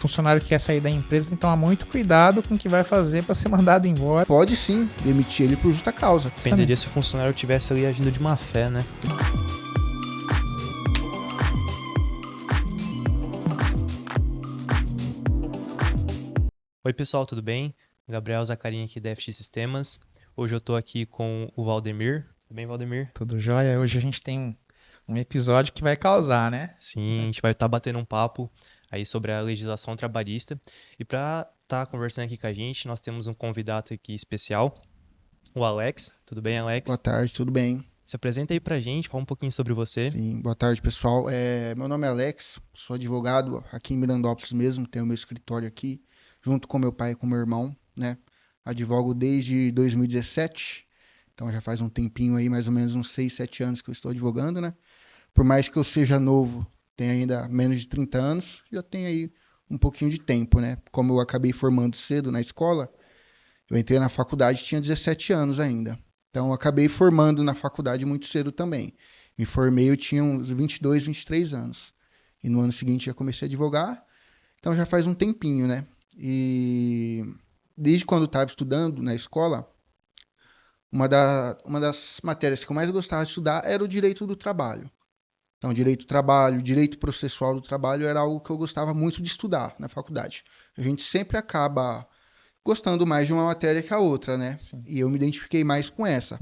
funcionário que quer sair da empresa tem que tomar muito cuidado com o que vai fazer para ser mandado embora. Pode sim demitir ele por justa causa. Dependeria se o funcionário estivesse ali agindo de má fé, né? Oi pessoal, tudo bem? Gabriel Zacarin aqui da FX Sistemas. Hoje eu tô aqui com o Valdemir. Tudo bem, Valdemir? Tudo jóia? Hoje a gente tem um episódio que vai causar, né? Sim, a gente vai estar batendo um papo aí sobre a legislação trabalhista. E para estar conversando aqui com a gente, nós temos um convidado aqui especial, o Alex. Tudo bem, Alex? Boa tarde, tudo bem? Se apresenta aí pra gente, fala um pouquinho sobre você. Sim, boa tarde, pessoal. Meu nome é Alex, sou advogado aqui em Mirandópolis mesmo, tenho meu escritório aqui, junto com meu pai e com meu irmão, né? Advogo desde 2017, então já faz um tempinho aí, mais ou menos uns 6, 7 anos que eu estou advogando, né? Por mais que eu seja novo, tenho ainda menos de 30 anos, já tenho aí um pouquinho de tempo, né? Como eu acabei formando cedo na escola, eu entrei na faculdade e tinha 17 anos ainda. Então, eu acabei formando na faculdade muito cedo também. Me formei, eu tinha uns 22, 23 anos. E no ano seguinte já comecei a advogar. Então, já faz um tempinho, né? E desde quando eu estava estudando na escola, uma das matérias que eu mais gostava de estudar era o direito do trabalho. Então, direito do trabalho, direito processual do trabalho era algo que eu gostava muito de estudar na faculdade. A gente sempre acaba gostando mais de uma matéria que a outra, né? Sim. E eu me identifiquei mais com essa.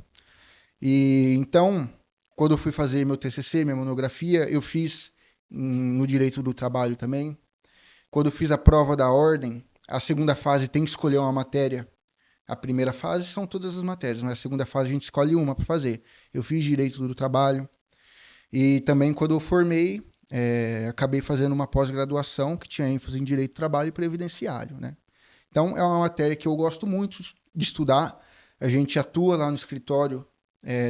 E então, quando eu fui fazer meu TCC, minha monografia, eu fiz no direito do trabalho também. Quando eu fiz a prova da ordem, a segunda fase tem que escolher uma matéria. A primeira fase são todas as matérias, mas a segunda fase a gente escolhe uma para fazer. Eu fiz direito do trabalho. E também quando eu formei, acabei fazendo uma pós-graduação que tinha ênfase em direito do trabalho e previdenciário, né? Então, é uma matéria que eu gosto muito de estudar. A gente atua lá no escritório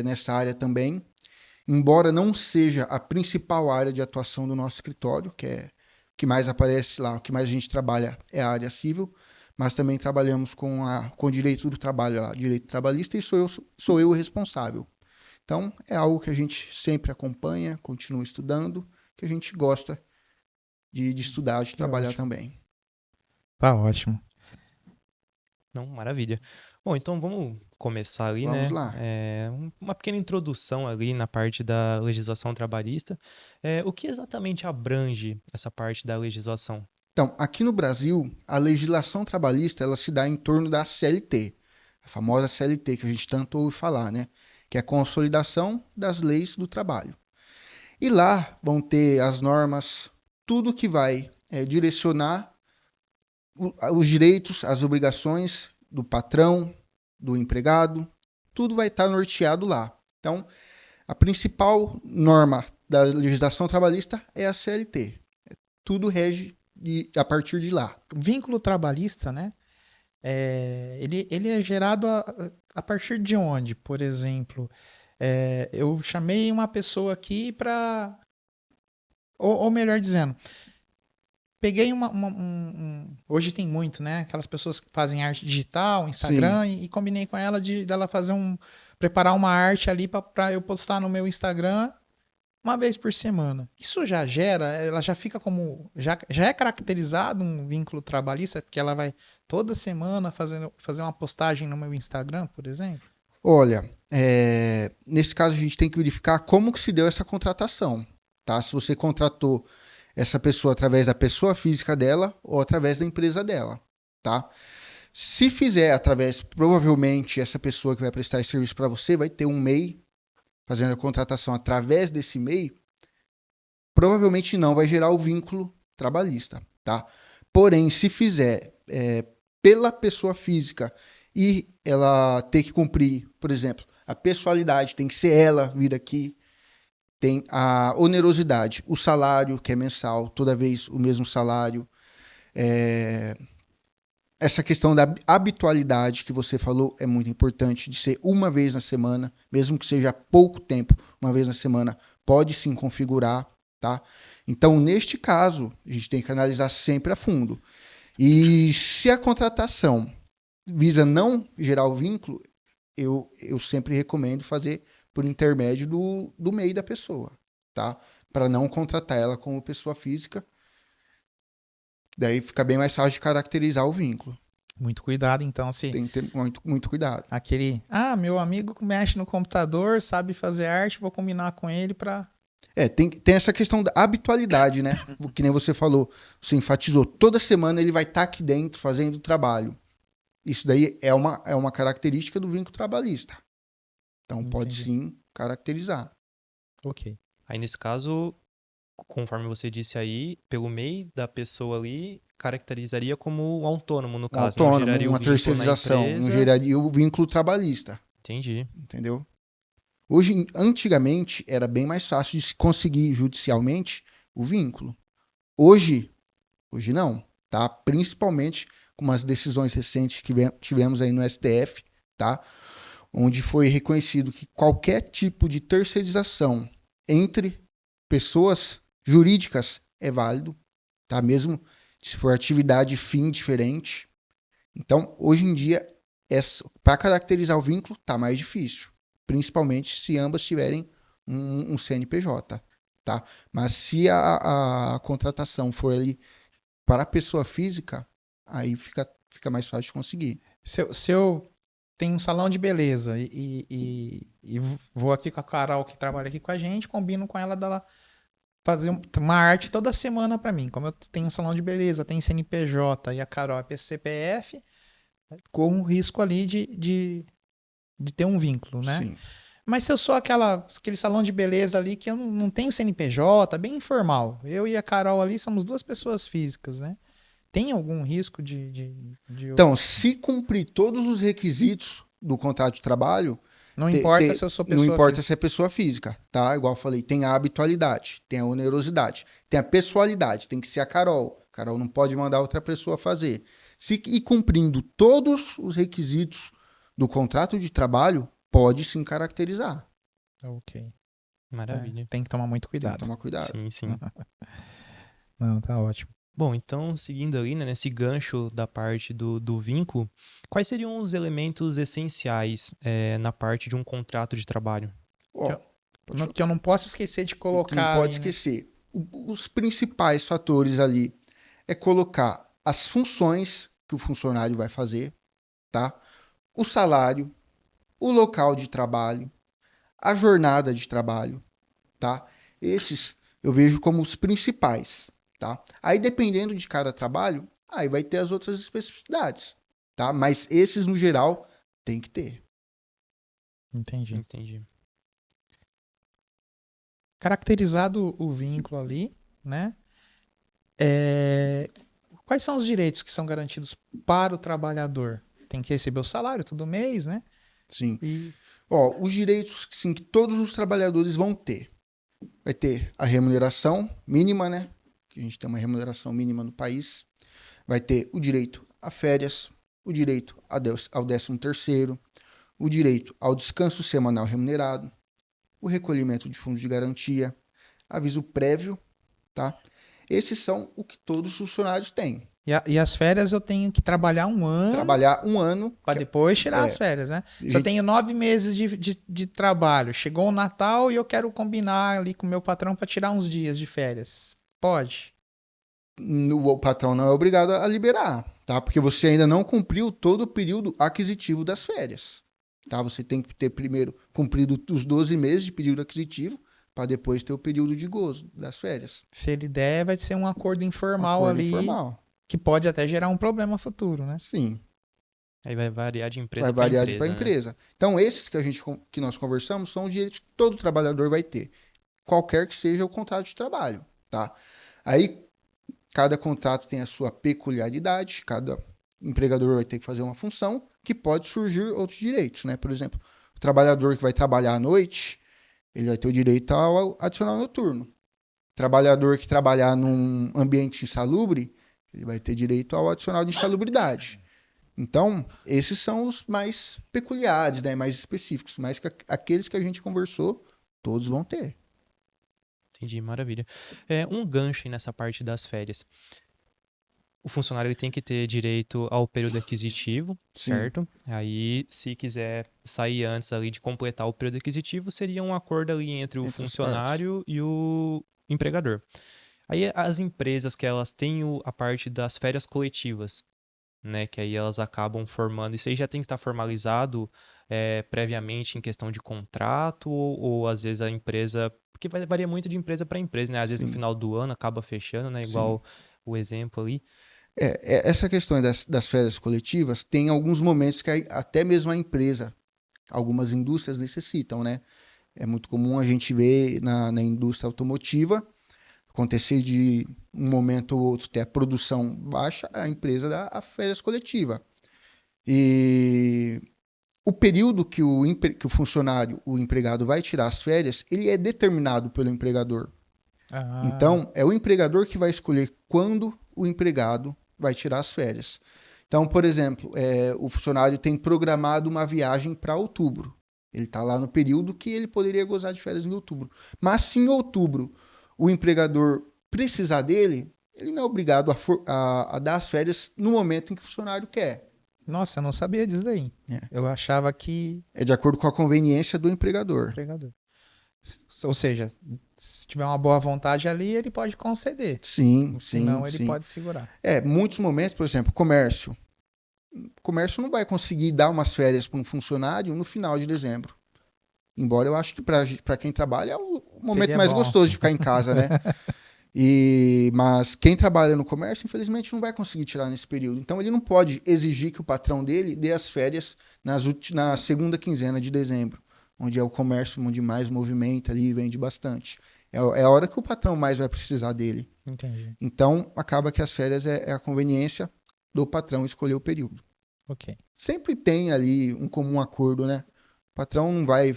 nessa área também. Embora não seja a principal área de atuação do nosso escritório, que é o que mais aparece lá, o que mais a gente trabalha é a área civil, mas também trabalhamos com direito do trabalho lá, direito trabalhista, e sou eu o responsável. Então, é algo que a gente sempre acompanha, continua estudando, que a gente gosta de estudar, de Que trabalhar ótimo. também. Tá ótimo. Não, maravilha. Bom, então vamos começar ali, Vamos né? lá. Uma pequena introdução ali na parte da legislação trabalhista. O que exatamente abrange essa parte da legislação? Então, aqui no Brasil, a legislação trabalhista ela se dá em torno da CLT, a famosa CLT que a gente tanto ouve falar, né? Que é a Consolidação das Leis do Trabalho. E lá vão ter as normas, tudo que vai direcionar os direitos, as obrigações do patrão, do empregado, tudo vai estar norteado lá. Então, a principal norma da legislação trabalhista é a CLT. Tudo rege a partir de lá. O vínculo trabalhista, né? Ele é gerado a partir de onde? Por exemplo, eu chamei uma pessoa aqui para. Ou melhor dizendo, peguei hoje tem muito, né? Aquelas pessoas que fazem arte digital, Sim. Instagram, e combinei com ela dela fazer preparar uma arte ali para eu postar no meu Instagram uma vez por semana. Isso já gera, ela já fica como, já é caracterizado um vínculo trabalhista, porque ela vai toda semana fazer uma postagem no meu Instagram, por exemplo? Olha, nesse caso a gente tem que verificar como que se deu essa contratação, tá? Se você contratou essa pessoa através da pessoa física dela ou através da empresa dela, tá? Se fizer através, provavelmente essa pessoa que vai prestar esse serviço para você vai ter um MEI fazendo a contratação através desse MEI, provavelmente não vai gerar o vínculo trabalhista, tá? Porém, se fizer pela pessoa física e ela ter que cumprir, por exemplo, a pessoalidade tem que ser ela vir aqui, tem a onerosidade, o salário que é mensal, toda vez o mesmo salário, é, essa questão da habitualidade que você falou é muito importante, de ser uma vez na semana, mesmo que seja pouco tempo, uma vez na semana, pode sim configurar, tá? Então, neste caso, a gente tem que analisar sempre a fundo. E se a contratação visa não gerar o vínculo, eu sempre recomendo fazer por intermédio do MEI da pessoa, tá? Para não contratar ela como pessoa física, Daí fica bem mais fácil de caracterizar o vínculo. Muito cuidado, então, se Tem que ter muito cuidado. meu amigo mexe no computador, sabe fazer arte, vou combinar com ele para. Tem essa questão da habitualidade, né? Que nem você falou, você enfatizou, toda semana ele vai estar aqui dentro fazendo o trabalho. Isso daí é uma característica do vínculo trabalhista. Então pode Entendi. sim caracterizar. Ok. Aí nesse caso, conforme você disse aí, pelo MEI da pessoa ali, caracterizaria como um autônomo, no Um caso. Não autônomo, geraria o uma vínculo na terceirização, não empresa. geraria o vínculo trabalhista, Entendi. entendeu? Antigamente, era bem mais fácil de se conseguir judicialmente o vínculo. Hoje não, tá? Principalmente com umas decisões recentes que tivemos aí no STF, tá? Onde foi reconhecido que qualquer tipo de terceirização entre pessoas jurídicas é válido, tá? Mesmo se for atividade fim diferente. Então, hoje em dia, para caracterizar o vínculo, tá mais difícil, principalmente se ambas tiverem um CNPJ, tá? Mas se a contratação for ali para a pessoa física, aí fica mais fácil de conseguir. Se eu tenho um salão de beleza e vou aqui com a Carol que trabalha aqui com a gente, combino com ela dela fazer uma arte toda semana para mim. Como eu tenho um salão de beleza, tenho CNPJ e a Carol é CPF, corro um risco ali de ter um vínculo, né? Sim. Mas se eu sou aquele salão de beleza ali que eu não tenho CNPJ, bem informal, eu e a Carol ali somos duas pessoas físicas, né? Tem algum risco de Então, se cumprir todos os requisitos do contrato de trabalho, Não importa se eu sou não pessoa importa física. se é pessoa física, tá? Igual eu falei, tem a habitualidade, tem a onerosidade, tem a pessoalidade, tem que ser a Carol. A Carol não pode mandar outra pessoa fazer. Se ir cumprindo todos os requisitos do contrato de trabalho, pode sim caracterizar. Ok. Maravilha. Tem que tomar muito Tem que cuidado. tomar cuidado. Sim, sim. Não, tá ótimo. Bom, então, seguindo ali, né, nesse gancho da parte do vínculo, quais seriam os elementos essenciais na parte de um contrato de trabalho? Que Ó, eu, que eu não posso esquecer de que não colocar pode ali, né? esquecer. Os principais fatores ali é colocar as funções que o funcionário vai fazer, tá? O salário, o local de trabalho, a jornada de trabalho, tá? Esses eu vejo como os principais, tá? Aí dependendo de cada trabalho, aí vai ter as outras especificidades, tá? Mas esses no geral tem que ter. Entendi. Entendi. Caracterizado o vínculo ali, né? É, Quais são os direitos que são garantidos para o trabalhador? Tem que receber o salário todo mês, né? Sim. E Ó, os direitos sim, que todos os trabalhadores vão ter. Vai ter a remuneração mínima, né? Que a gente tem uma remuneração mínima no país. Vai ter o direito a férias, o direito ao 13º, o direito ao descanso semanal remunerado, o recolhimento de fundos de garantia, aviso prévio, tá? Esses são o que todos os funcionários têm. e as férias eu tenho que trabalhar um ano Trabalhar um ano, para depois tirar as é, férias, né? a Se eu gente, tenho 9 meses de trabalho, chegou o Natal e eu quero combinar ali com o meu patrão para tirar uns dias de férias. Pode. o patrão não é obrigado a liberar, tá? Porque você ainda não cumpriu todo o período aquisitivo das férias, tá? Você tem que ter primeiro cumprido os 12 meses de período aquisitivo para depois ter o período de gozo das férias. Se ele der, vai ser um acordo Um informal acordo ali informal. que pode até gerar um problema futuro, né? Sim, Aí vai variar de vai empresa para variar para a empresa, né? empresa. Então, esses que nós conversamos são os direitos que todo trabalhador vai ter, qualquer que seja o contrato de trabalho, tá? Aí, cada contrato tem a sua peculiaridade, cada empregador vai ter que fazer uma função que pode surgir outros direitos, né? Por exemplo, o trabalhador que vai trabalhar à noite, ele vai ter o direito ao adicional noturno. O trabalhador que trabalhar num ambiente insalubre, ele vai ter direito ao adicional de insalubridade. Então, esses são os mais peculiares, né? Mais específicos, mas aqueles que a gente conversou, todos vão ter. Entendi, maravilha. Um gancho aí nessa parte das férias. O funcionário ele tem que ter direito ao período aquisitivo, Sim, certo? Aí, se quiser sair antes ali de completar o período aquisitivo, seria um acordo ali entre o entre as partes. funcionário e o empregador. Aí as empresas que elas têm a parte das férias coletivas, né? Que aí elas acabam formando. Isso aí já tem que estar formalizado previamente em questão de contrato, ou às vezes a empresa. Porque varia muito de empresa para empresa, né? Às vezes no Sim, final do ano acaba fechando, né? sim. Igual o exemplo ali. Essa questão das férias coletivas tem alguns momentos que até mesmo a empresa, algumas indústrias necessitam, né? É muito comum a gente ver na indústria automotiva acontecer de um momento ou outro ter a produção baixa, a empresa dá a férias coletiva. E o período que o funcionário, o empregado vai tirar as férias, ele é determinado pelo empregador. Ah, Então, é o empregador que vai escolher quando o empregado vai tirar as férias. Então, por exemplo, o funcionário tem programado uma viagem para outubro. Ele está lá no período que ele poderia gozar de férias em outubro. Mas se em outubro o empregador precisar dele, ele não é obrigado a dar as férias no momento em que o funcionário quer. nossa, eu não sabia disso daí. É, Eu achava que é de acordo com a conveniência do empregador. empregador. Ou seja, se tiver uma boa vontade ali, ele pode conceder. Sim, Se sim, não, ele sim. pode segurar. Muitos momentos, por exemplo, comércio. O comércio não vai conseguir dar umas férias para um funcionário no final de dezembro. Embora eu acho que para quem trabalha é o momento Seria mais bom. gostoso de ficar em casa, né? Mas quem trabalha no comércio, infelizmente, não vai conseguir tirar nesse período. Então ele não pode exigir que o patrão dele dê as férias na segunda quinzena de dezembro, onde é o comércio onde mais movimenta ali e vende bastante. É a hora que o patrão mais vai precisar dele. Entendi. Então acaba que as férias é a conveniência do patrão escolher o período. Ok. Sempre tem ali um comum acordo, né? O patrão não vai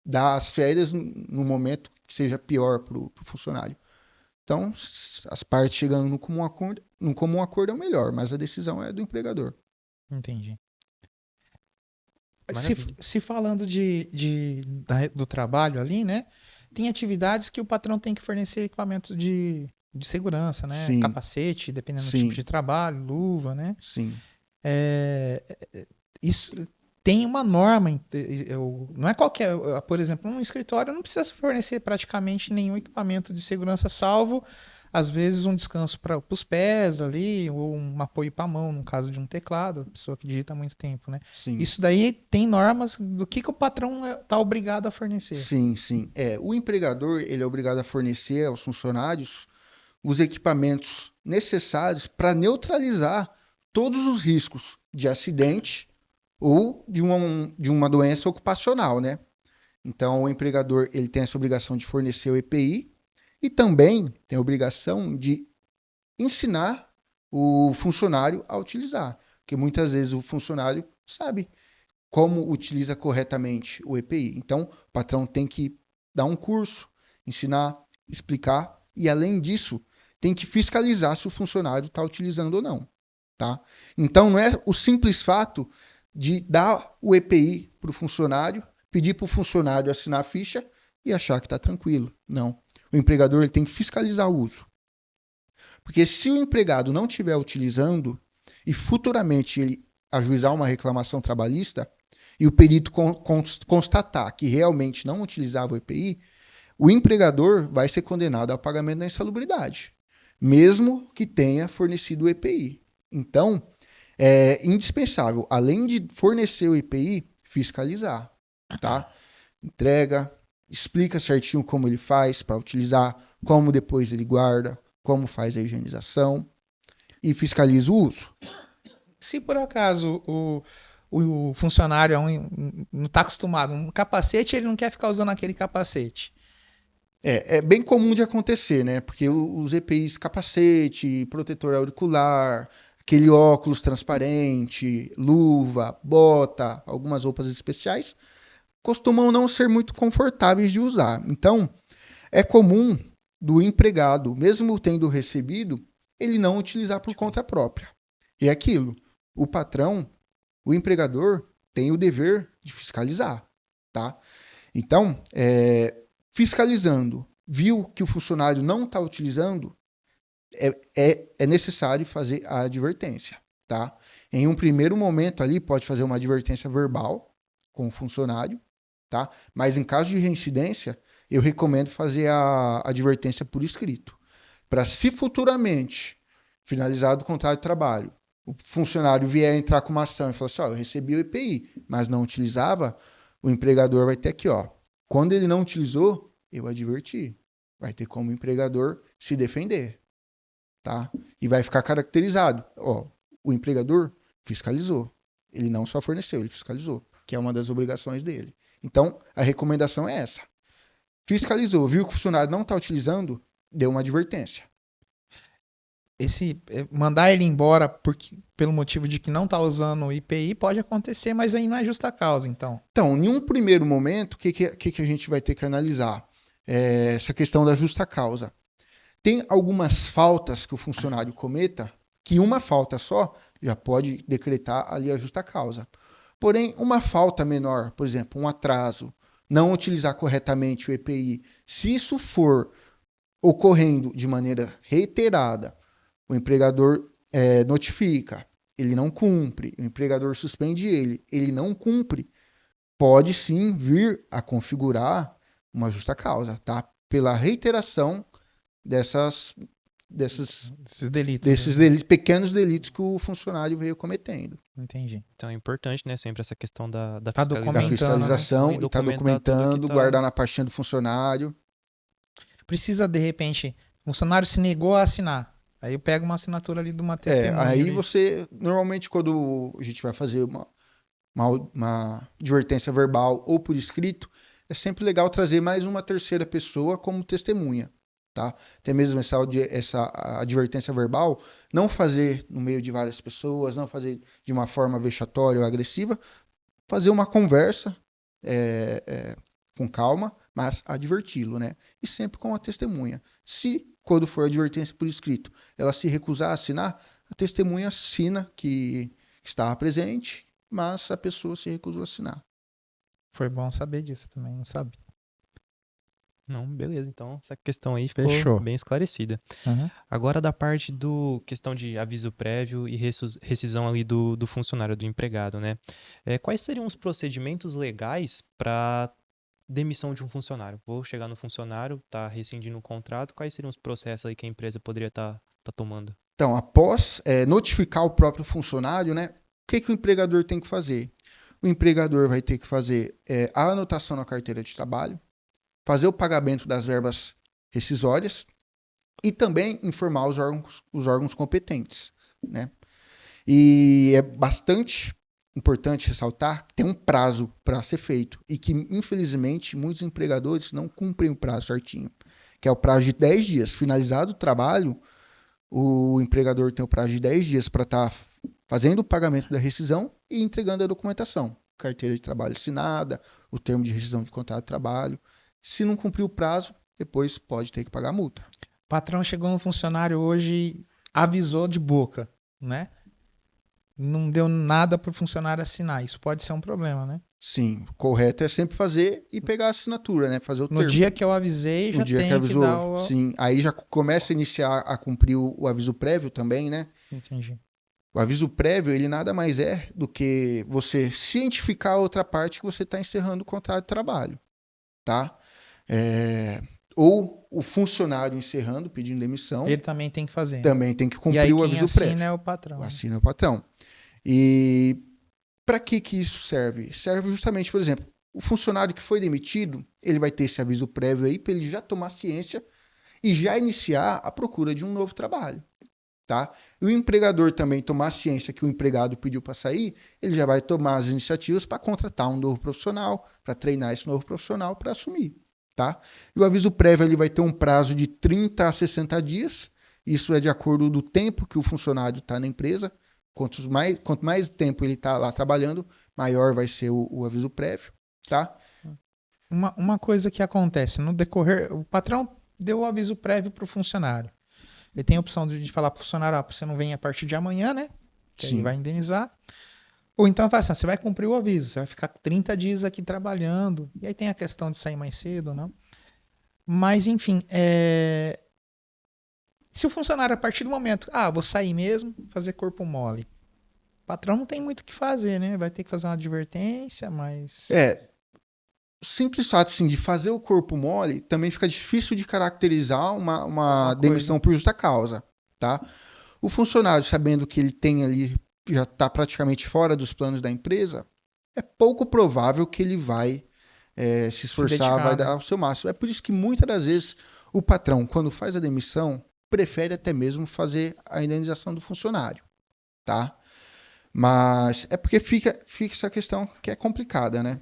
dar as férias no momento que seja pior para o funcionário. Então, as partes chegando no comum acordo é o melhor, mas a decisão é do empregador. Entendi. Se, Maravilha. se falando do trabalho ali, né? Tem atividades que o patrão tem que fornecer equipamento de segurança, né? Sim, Capacete, dependendo do tipo sim, de trabalho, luva, né? sim, É, isso tem uma norma. Não é qualquer. Por exemplo, um escritório não precisa fornecer praticamente nenhum equipamento de segurança, salvo, às vezes, um descanso para os pés ali, ou um apoio para a mão, no caso de um teclado, a pessoa que digita há muito tempo, né? sim, Isso daí tem normas do que o patrão está obrigado a fornecer. sim, sim. O empregador, ele é obrigado a fornecer aos funcionários os equipamentos necessários para neutralizar todos os riscos de acidente ou de uma doença ocupacional, né? Então, o empregador ele tem essa obrigação de fornecer o EPI e também tem a obrigação de ensinar o funcionário a utilizar, porque muitas vezes o funcionário sabe como utiliza corretamente o EPI. Então, o patrão tem que dar um curso, ensinar, explicar e, além disso, tem que fiscalizar se o funcionário está utilizando ou não. Tá? Então, não é o simples fato de dar o EPI para o funcionário, pedir para o funcionário assinar a ficha e achar que está tranquilo. Não. O empregador ele tem que fiscalizar o uso. Porque se o empregado não estiver utilizando e futuramente ele ajuizar uma reclamação trabalhista e o perito constatar que realmente não utilizava o EPI, o empregador vai ser condenado ao pagamento da insalubridade, mesmo que tenha fornecido o EPI. Então, é indispensável, além de fornecer o EPI, fiscalizar, tá? Entrega, explica certinho como ele faz para utilizar, como depois ele guarda, como faz a higienização e fiscaliza o uso. Se por acaso o funcionário não está acostumado, um capacete, ele não quer ficar usando aquele capacete. É bem comum de acontecer, né? Porque os EPIs capacete, protetor auricular, aquele óculos transparente, luva, bota, algumas roupas especiais, costumam não ser muito confortáveis de usar. Então, é comum do empregado, mesmo tendo recebido, ele não utilizar por conta própria. E é aquilo, o patrão, o empregador, tem o dever de fiscalizar, tá? Então, fiscalizando, viu que o funcionário não está utilizando, é necessário fazer a advertência, tá? Em um primeiro momento ali, pode fazer uma advertência verbal com o funcionário, tá? Mas em caso de reincidência, eu recomendo fazer a advertência por escrito. para se futuramente, finalizado o contrato de trabalho, o funcionário vier entrar com uma ação e falar assim, ó, eu recebi o EPI, mas não utilizava, o empregador vai ter aqui, ó, quando ele não utilizou, eu adverti. Vai ter como o empregador se defender, tá? E vai ficar caracterizado, ó, o empregador fiscalizou. Ele não só forneceu, ele fiscalizou, que é uma das obrigações dele. Então, a recomendação é essa. Fiscalizou, viu que o funcionário não está utilizando, deu uma advertência. Mandar ele embora pelo motivo de que não está usando o IPI pode acontecer, mas aí não é justa causa, então. Então, em um primeiro momento, o que a gente vai ter que analisar? Essa questão da justa causa. Tem algumas faltas que o funcionário cometa, que uma falta só já pode decretar ali a justa causa. Porém, uma falta menor, por exemplo, um atraso, não utilizar corretamente o EPI, se isso for ocorrendo de maneira reiterada, o empregador notifica, ele não cumpre, o empregador suspende ele não cumpre, pode sim vir a configurar uma justa causa, tá? Pela reiteração desses delitos. delitos, pequenos delitos que o funcionário veio cometendo. Entendi. Então é importante, né, sempre essa questão da Tá Da documentando, fiscalização né? e tá Documentar tudo documentando, que tá... guardar na pastinha do funcionário. Precisa, de repente, o funcionário se negou a assinar. Aí eu pego uma assinatura ali de uma testemunha. Aí ali. você, normalmente quando a gente vai fazer uma advertência verbal ou por escrito, é sempre legal trazer mais uma terceira pessoa como testemunha, tá? Até mesmo essa advertência verbal, não fazer no meio de várias pessoas, não fazer de uma forma vexatória ou agressiva, fazer uma conversa com calma, mas adverti-lo, né? E sempre com a testemunha. Se, quando for advertência por escrito, ela se recusar a assinar, a testemunha assina que estava presente, mas a pessoa se recusou a assinar. Foi bom saber disso também, não sabia. Não, beleza. Então essa questão aí ficou Fechou. bem esclarecida. Uhum. Agora da parte do questão de aviso prévio e rescisão ali do funcionário, do empregado, né? Quais seriam os procedimentos legais para demissão de um funcionário? Vou chegar no funcionário, tá rescindindo o contrato, quais seriam os processos aí que a empresa poderia estar tomando? Então, após notificar o próprio funcionário, né, o que o empregador tem que fazer? O empregador vai ter que fazer a anotação na carteira de trabalho, fazer o pagamento das verbas rescisórias e também informar os órgãos competentes, né? E é bastante importante ressaltar que tem um prazo para ser feito e que, infelizmente, muitos empregadores não cumprem o prazo certinho, que é o prazo de 10 dias. Finalizado o trabalho, o empregador tem o prazo de 10 dias para estar fazendo o pagamento da rescisão e entregando a documentação. Carteira de trabalho assinada, o termo de rescisão de contrato de trabalho. Se não cumprir o prazo, depois pode ter que pagar a multa. O patrão chegou no funcionário hoje e avisou de boca, né? Não deu nada para o funcionário assinar. Isso pode ser um problema, né? Sim, o correto é sempre fazer e pegar a assinatura, né? Fazer o No termo. dia que eu avisei, já No dia que tem que avisou, dar o... sim. Aí já começa a iniciar a cumprir o aviso prévio também, né? Entendi. O aviso prévio, ele nada mais é do que você cientificar a outra parte que você está encerrando o contrato de trabalho, tá? Ou o funcionário encerrando, pedindo demissão, Ele também tem que fazer. também tem que E cumprir aí o quem aviso assina prévio. é o patrão. Assina o patrão. E para que isso serve? Serve justamente, por exemplo, o funcionário que foi demitido, ele vai ter esse aviso prévio aí para ele já tomar ciência e já iniciar a procura de um novo trabalho, tá? E o empregador também tomar ciência que o empregado pediu para sair, ele já vai tomar as iniciativas para contratar um novo profissional, para treinar esse novo profissional para assumir, tá? E o aviso prévio ele vai ter um prazo de 30 a 60 dias, isso é de acordo do tempo que o funcionário está na empresa. Quanto mais tempo ele está lá trabalhando, maior vai ser o aviso prévio, tá? Uma coisa que acontece, no decorrer, o patrão deu o aviso prévio para o funcionário. Ele tem a opção de falar para o funcionário, você não vem a partir de amanhã, né? Que Sim. aí vai indenizar. Ou então fala assim, você vai cumprir o aviso, você vai ficar 30 dias aqui trabalhando. E aí tem a questão de sair mais cedo, não? Mas, enfim, se o funcionário, a partir do momento, vou sair mesmo, fazer corpo mole. O patrão não tem muito o que fazer, né? Vai ter que fazer uma advertência, mas... simples fato assim, de fazer o corpo mole também fica difícil de caracterizar uma Uma demissão por justa causa, tá? O funcionário, sabendo que ele tem ali, já está praticamente fora dos planos da empresa, é pouco provável que ele vai se esforçar, vai dedicar, dar né? o seu máximo. É por isso que muitas das vezes o patrão, quando faz a demissão, prefere até mesmo fazer a indenização do funcionário, tá? Mas é porque fica essa questão que é complicada, né?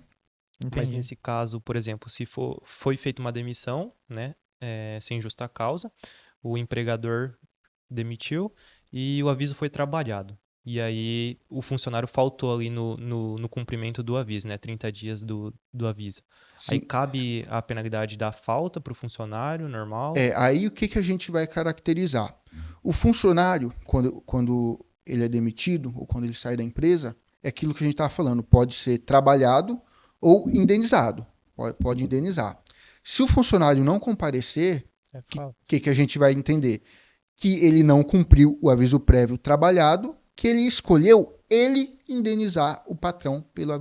Mas Entendi. nesse caso, por exemplo, se foi feita uma demissão, né, sem justa causa, o empregador demitiu e o aviso foi trabalhado. E aí o funcionário faltou ali no cumprimento do aviso, né? 30 dias do aviso. Aí Sim. cabe a penalidade da falta para o funcionário normal. Aí o que a gente vai caracterizar? O funcionário, quando ele é demitido ou quando ele sai da empresa, é aquilo que a gente estava falando, pode ser trabalhado ou indenizado. Pode indenizar. Se o funcionário não comparecer, É o falta. que a gente vai entender? Que ele não cumpriu o aviso prévio trabalhado, que ele escolheu ele indenizar o patrão pelo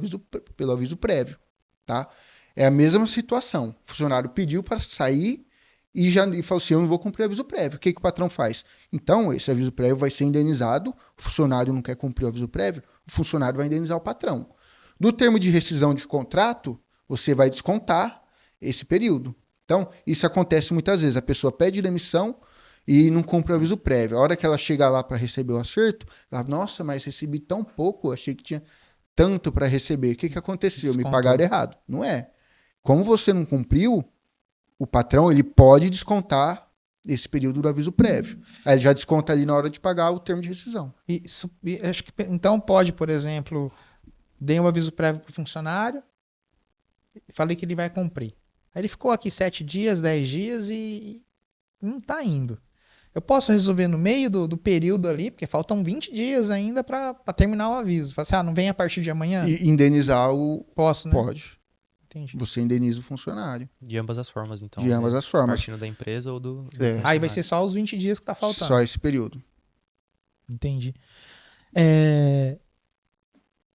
aviso prévio, tá? É a mesma situação. O funcionário pediu para sair e falou assim: eu não vou cumprir o aviso prévio. O que o patrão faz? Então, esse aviso prévio vai ser indenizado. O funcionário não quer cumprir o aviso prévio, o funcionário vai indenizar o patrão. Do termo de rescisão de contrato, você vai descontar esse período. Então, isso acontece muitas vezes. A pessoa pede demissão e não cumpre o aviso prévio. A hora que ela chega lá para receber o acerto, ela, nossa, mas recebi tão pouco, achei que tinha tanto para receber. O que aconteceu? Me Descontou. pagaram errado. Não é. Como você não cumpriu, o patrão ele pode descontar esse período do aviso prévio. Aí ele já desconta ali na hora de pagar o termo de rescisão. E acho que então pode, por exemplo, dei um aviso prévio para o funcionário, falei que ele vai cumprir. Aí ele ficou aqui 7 dias, 10 dias e não está indo. Eu posso resolver no meio do período ali, porque faltam 20 dias ainda para terminar o aviso. Falar assim, não vem a partir de amanhã? E indenizar o. Posso, né? Pode. Entendi. Você indeniza o funcionário. De ambas as formas, então, De ambas né? as formas. Partindo da empresa ou do É, Aí vai ser funcionário. só os 20 dias que tá só faltando. esse período. Entendi. É,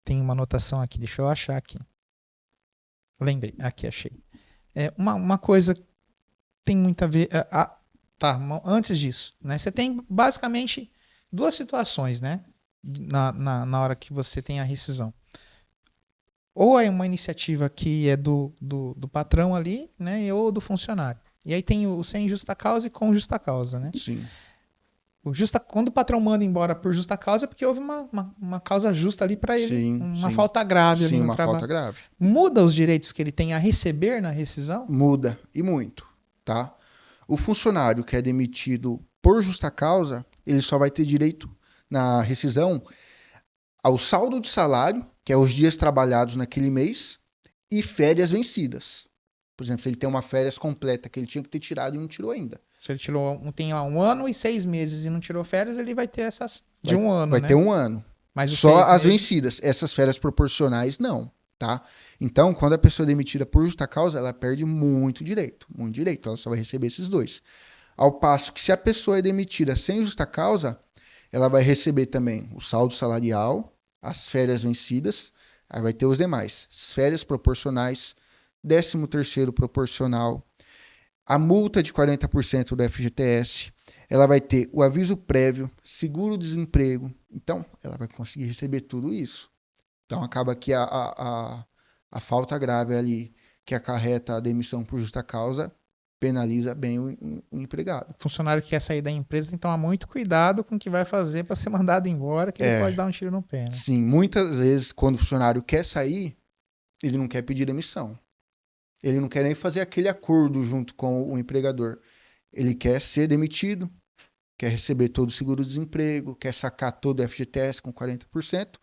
tem uma anotação aqui, deixa eu achar aqui. Lembrei, aqui achei. Uma coisa que tem muito a ver. Tá, antes disso, né? Você tem basicamente duas situações, né? Na hora que você tem a rescisão. Ou é uma iniciativa que é do patrão ali, né? Ou do funcionário. E aí tem o sem justa causa e com justa causa, né? Sim. Quando o patrão manda embora por justa causa é porque houve uma causa justa ali para ele, Sim, uma sim. falta grave ali Sim, no uma falta trabalho. grave. Muda os direitos que ele tem a receber na rescisão? Muda, e muito, tá? O funcionário que é demitido por justa causa, ele só vai ter direito na rescisão ao saldo de salário, que é os dias trabalhados naquele mês, e férias vencidas. Por exemplo, se ele tem uma férias completa que ele tinha que ter tirado e não tirou ainda. Se ele tem lá 1 ano e 6 meses e não tirou férias, ele vai ter essas de Vai, 1 ano, vai ter né? 1 ano. Mas os Só seis as meses, vencidas. Essas férias proporcionais, não, tá? Então, quando a pessoa é demitida por justa causa, ela perde muito direito. Muito direito. Ela só vai receber esses dois. Ao passo que se a pessoa é demitida sem justa causa, ela vai receber também o saldo salarial, as férias vencidas, aí vai ter os demais. As férias proporcionais, 13º proporcional, a multa de 40% do FGTS, ela vai ter o aviso prévio, seguro-desemprego. Então, ela vai conseguir receber tudo isso. Então, acaba que a falta grave ali, que acarreta a demissão por justa causa, penaliza bem o empregado. o funcionário que quer sair da empresa tem que tomar muito cuidado com o que vai fazer para ser mandado embora, que ele pode É, dar um tiro no pé, né? sim, muitas vezes, quando o funcionário quer sair, ele não quer pedir demissão. Ele não quer nem fazer aquele acordo junto com o empregador. Ele quer ser demitido, quer receber todo o seguro-desemprego, quer sacar todo o FGTS com 40%.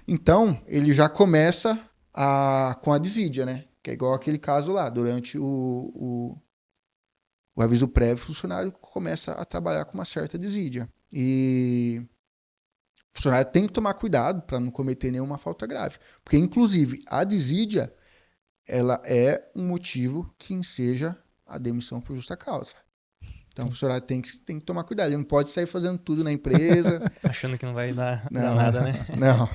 Então, ele já começa com a desídia, né? Que é igual aquele caso lá. Durante o aviso prévio, o funcionário começa a trabalhar com uma certa desídia. E o funcionário tem que tomar cuidado para não cometer nenhuma falta grave. Porque, inclusive, a desídia ela é um motivo que enseja a demissão por justa causa. Então, o funcionário tem que tomar cuidado. Ele não pode sair fazendo tudo na empresa. Achando que não vai dar Não, nada, né? não.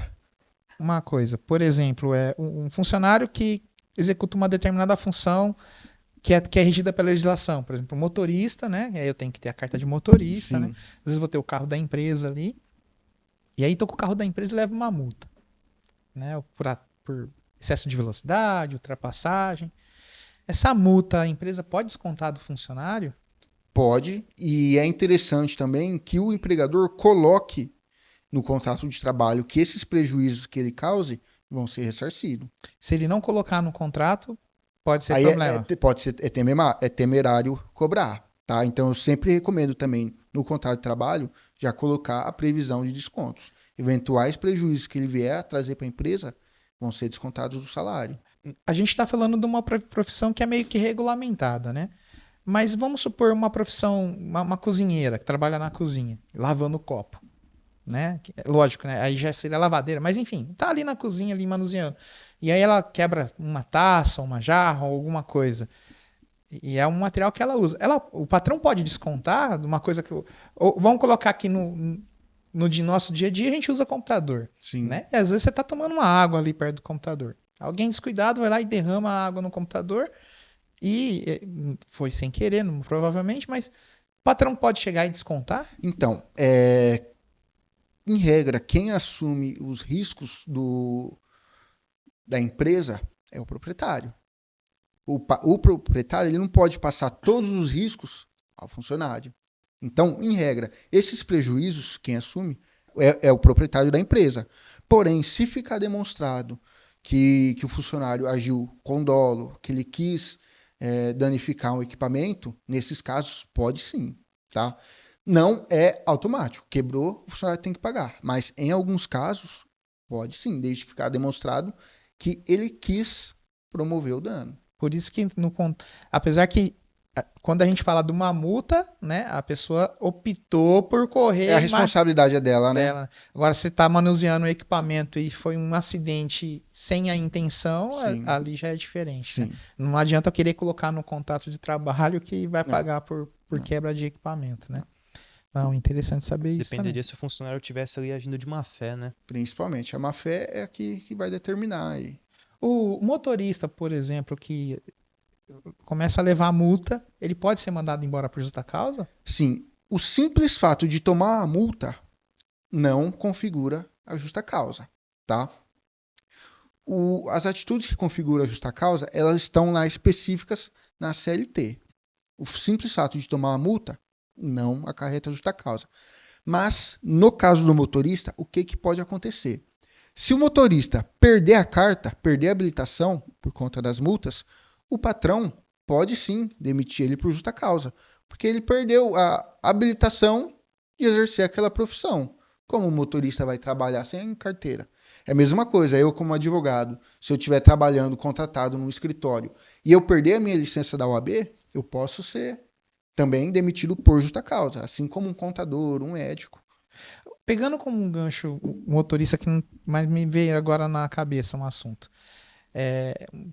Uma coisa, por exemplo, um funcionário que executo uma determinada função que é regida pela legislação. Por exemplo, motorista, né? E aí eu tenho que ter a carta de motorista, né? Sim. Às vezes eu vou ter o carro da empresa ali. E aí tô com o carro da empresa e levo uma multa, né? Por excesso de velocidade, ultrapassagem. Essa multa a empresa pode descontar do funcionário? Pode, e é interessante também que o empregador coloque no contrato de trabalho que esses prejuízos que ele cause vão ser ressarcidos. Se ele não colocar no contrato, pode ser Aí problema. pode ser é temerário cobrar, tá? Então eu sempre recomendo também no contrato de trabalho já colocar a previsão de descontos. Eventuais prejuízos que ele vier a trazer para a empresa vão ser descontados do salário. A gente está falando de uma profissão que é meio que regulamentada, né? Mas vamos supor uma profissão, uma cozinheira que trabalha na cozinha, lavando copo, né? Lógico, né? Aí já seria lavadeira, mas enfim, tá ali na cozinha, ali manuseando. E aí ela quebra uma taça, uma jarra ou alguma coisa. E é um material que ela usa. O patrão pode descontar de uma coisa que. Vamos colocar aqui no nosso dia a dia, a gente usa computador, Sim. né? E às vezes você tá tomando uma água ali perto do computador. Alguém descuidado vai lá e derrama a água no computador e foi sem querer, provavelmente, mas o patrão pode chegar e descontar? Então, em regra, quem assume os riscos da empresa é o proprietário. O proprietário ele não pode passar todos os riscos ao funcionário. Então, em regra, esses prejuízos, quem assume é o proprietário da empresa. Porém, se ficar demonstrado que o funcionário agiu com dolo, que ele quis danificar um equipamento, nesses casos, pode sim, tá? Não é automático. Quebrou, o funcionário tem que pagar. Mas, em alguns casos, pode sim, desde que ficar demonstrado que ele quis promover o dano. Por isso que, apesar que quando a gente fala de uma multa, né, a pessoa optou por correr A responsabilidade é dela, né? dela. Agora, se está manuseando o equipamento e foi um acidente sem a intenção, Sim. ali já é diferente. Né? Sim. Não adianta eu querer colocar no contrato de trabalho que vai Não. pagar por Não. quebra de equipamento, né? Não, interessante saber isso também. Dependeria se o funcionário estivesse ali agindo de má fé, né? Principalmente. A má fé é a que vai determinar aí. O motorista, por exemplo, que começa a levar multa, ele pode ser mandado embora por justa causa? Sim. O simples fato de tomar a multa não configura a justa causa, tá? As atitudes que configuram a justa causa, elas estão lá específicas na CLT. O simples fato de tomar a multa não acarreta a justa causa. Mas, no caso do motorista, o que pode acontecer? Se o motorista perder a carta, perder a habilitação por conta das multas, o patrão pode sim demitir ele por justa causa, porque ele perdeu a habilitação de exercer aquela profissão. Como o motorista vai trabalhar sem carteira? É a mesma coisa, eu como advogado, se eu estiver trabalhando contratado num escritório e eu perder a minha licença da OAB, eu posso ser também demitido por justa causa, assim como um contador, um médico. Pegando como um gancho o motorista que mais me veio agora na cabeça um assunto.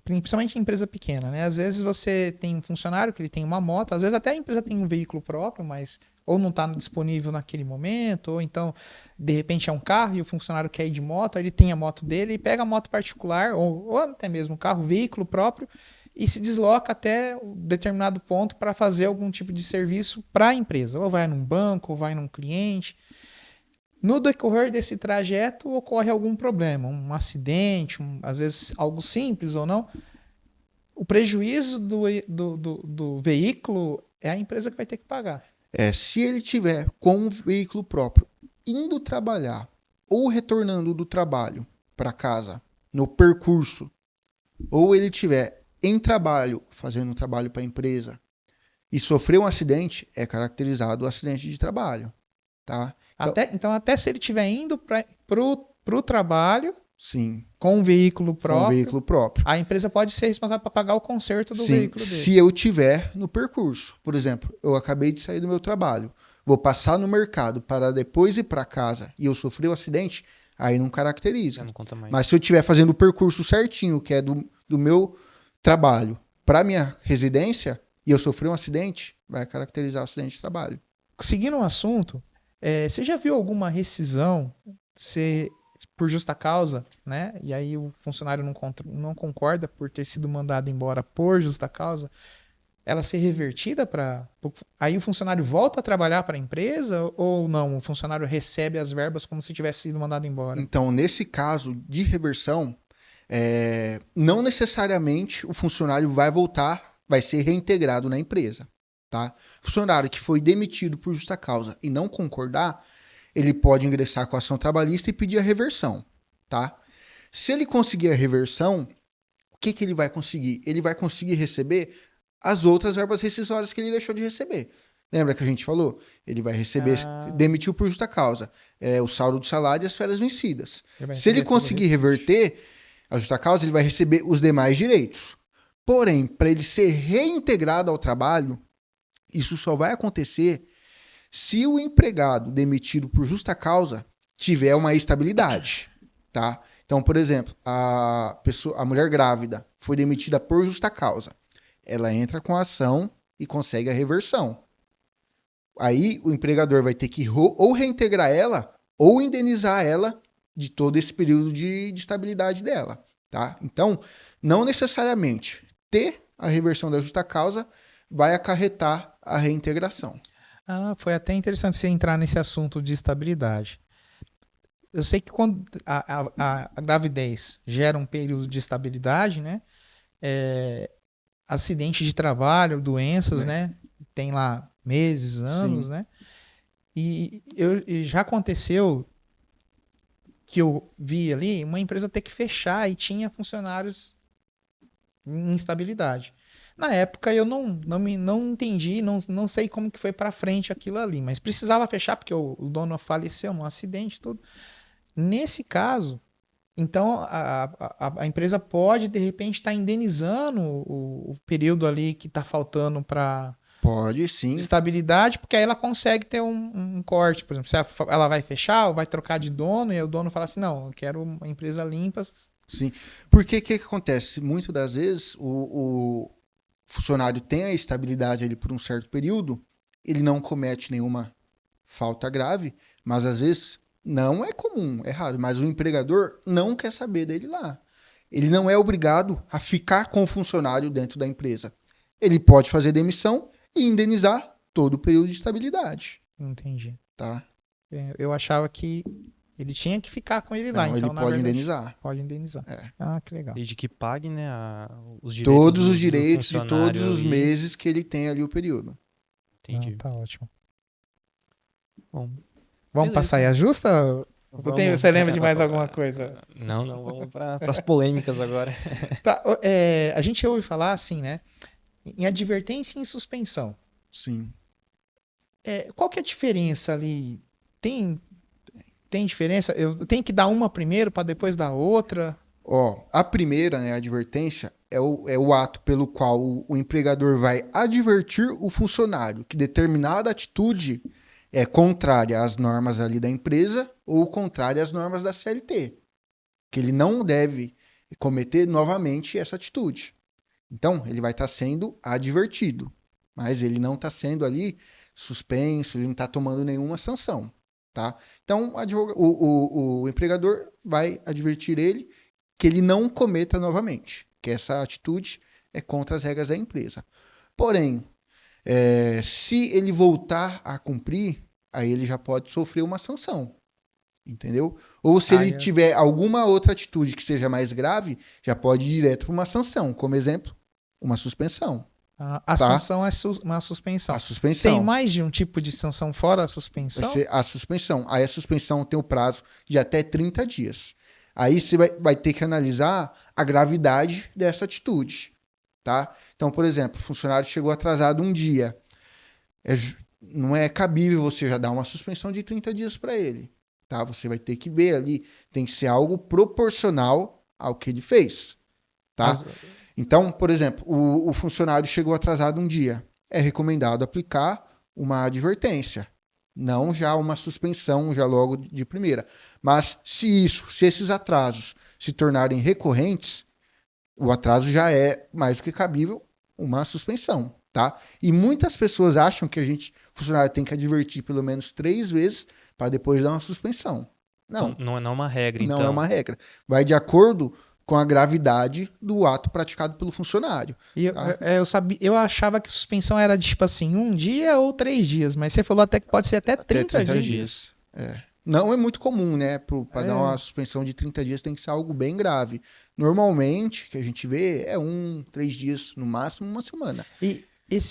Principalmente em empresa pequena, né? Às vezes você tem um funcionário que ele tem uma moto, às vezes até a empresa tem um veículo próprio, mas ou não está disponível naquele momento, ou então de repente é um carro e o funcionário quer ir de moto, aí ele tem a moto dele e pega a moto particular, ou até mesmo um carro, veículo próprio, e se desloca até um determinado ponto para fazer algum tipo de serviço para a empresa, ou vai num banco, ou vai num cliente. No decorrer desse trajeto ocorre algum problema, um acidente, às vezes algo simples ou não. O prejuízo do veículo é a empresa que vai ter que pagar. Se ele tiver com um veículo próprio indo trabalhar ou retornando do trabalho para casa no percurso, ou ele tiver em trabalho, fazendo um trabalho para a empresa e sofreu um acidente, é caracterizado o acidente de trabalho. Tá? Então, até se ele estiver indo para o trabalho, sim, com um veículo próprio, a empresa pode ser responsável para pagar o conserto do veículo dele. Se eu tiver no percurso. Por exemplo, eu acabei de sair do meu trabalho, vou passar no mercado para depois ir para casa e eu sofri um acidente, aí não caracteriza. Não conta mais. Mas se eu estiver fazendo o percurso certinho, que é do meu trabalho para minha residência, e eu sofri um acidente, vai caracterizar o acidente de trabalho. Seguindo o assunto, você já viu alguma rescisão ser por justa causa, né? E aí o funcionário não concorda por ter sido mandado embora por justa causa, ela ser revertida para. Aí o funcionário volta a trabalhar para a empresa ou não? O funcionário recebe as verbas como se tivesse sido mandado embora? Então, nesse caso de reversão, não necessariamente o funcionário vai voltar, vai ser reintegrado na empresa, tá? Funcionário que foi demitido por justa causa e não concordar, ele pode ingressar com a ação trabalhista e pedir a reversão, tá? Se ele conseguir a reversão, o que ele vai conseguir? Ele vai conseguir receber as outras verbas rescisórias que ele deixou de receber. Lembra que a gente falou? Ele vai receber, demitiu por justa causa, o saldo do salário e as férias vencidas. Se ele conseguir reverter a justa causa, ele vai receber os demais direitos. Porém, para ele ser reintegrado ao trabalho, isso só vai acontecer se o empregado demitido por justa causa tiver uma estabilidade, tá? Então, por exemplo, a mulher grávida foi demitida por justa causa. Ela entra com a ação e consegue a reversão. Aí o empregador vai ter que ou reintegrar ela ou indenizar ela de todo esse período de estabilidade dela, tá? Então, não necessariamente ter a reversão da justa causa vai acarretar a reintegração. Foi até interessante você entrar nesse assunto de estabilidade. Eu sei que quando a gravidez gera um período de estabilidade, né? Acidente de trabalho, doenças, né? Tem lá meses, anos, Sim. né? E já aconteceu que eu vi ali uma empresa ter que fechar e tinha funcionários em instabilidade. Na época eu não entendi, não sei como que foi para frente aquilo ali, mas precisava fechar porque o dono faleceu num acidente e tudo. Nesse caso, então a empresa pode de repente estar indenizando o período ali que está faltando para Pode, sim. estabilidade, porque aí ela consegue ter um corte, por exemplo, se ela vai fechar ou vai trocar de dono, e aí o dono fala assim, não, eu quero uma empresa limpa. Sim. Porque o que acontece? Muitas das vezes o funcionário tem a estabilidade ali por um certo período, ele não comete nenhuma falta grave, mas às vezes não é comum, é raro, mas o empregador não quer saber dele lá. Ele não é obrigado a ficar com o funcionário dentro da empresa. Ele pode fazer demissão e indenizar todo o período de estabilidade, Entendi. tá? Eu achava que ele tinha que ficar com ele lá, Não, então ele na pode verdade indenizar. pode indenizar. É. Que legal. Desde que pague, né, os direitos Todos os do direitos de funcionário todos os ali. meses que ele tem ali o período. Entendi. Tá ótimo. Bom, Vamos beleza. pra saia justa? Você lembra de mais alguma coisa? Não, vamos para as polêmicas agora. Tá, a gente ouve falar assim, né? Em advertência e em suspensão. Sim. Qual que é a diferença ali? Tem diferença? Eu tenho que dar uma primeiro para depois dar outra? Ó, a primeira, né, a advertência, é o ato pelo qual o empregador vai advertir o funcionário que determinada atitude é contrária às normas ali da empresa ou contrária às normas da CLT. Que ele não deve cometer novamente essa atitude. Então, ele vai estar sendo advertido, mas ele não está sendo ali suspenso, ele não está tomando nenhuma sanção, tá? Então, o empregador vai advertir ele que ele não cometa novamente, que essa atitude é contra as regras da empresa. Porém, se ele voltar a cumprir, aí ele já pode sofrer uma sanção, entendeu? Ou se ele tiver alguma outra atitude que seja mais grave, já pode ir direto para uma sanção, como exemplo, uma suspensão. A sanção é uma suspensão. A suspensão. Tem mais de um tipo de sanção fora a suspensão? Vai ser a suspensão. Aí a suspensão tem o prazo de até 30 dias. Aí você vai ter que analisar a gravidade dessa atitude, tá? Então, por exemplo, o funcionário chegou atrasado um dia. Não é cabível você já dar uma suspensão de 30 dias para ele, tá? Você vai ter que ver ali, tem que ser algo proporcional ao que ele fez, tá? Então, por exemplo, o funcionário chegou atrasado um dia. É recomendado aplicar uma advertência, não já uma suspensão já logo de primeira. Mas se esses atrasos se tornarem recorrentes, o atraso já é mais do que cabível uma suspensão, tá? E muitas pessoas acham que o funcionário tem que advertir pelo menos 3 vezes para depois dar uma suspensão. Então, Não, não é uma regra, não é então. uma regra. Vai de acordo com a gravidade do ato praticado pelo funcionário, E tá? eu achava que suspensão era de, tipo assim, 1 dia ou 3 dias, mas você falou até que pode ser até Até 30 30 30 dias. dias. dias. É. Não é muito comum, né? Para dar uma É, suspensão de 30 dias tem que ser algo bem grave. Normalmente, que a gente vê, é 3 dias, no máximo uma semana.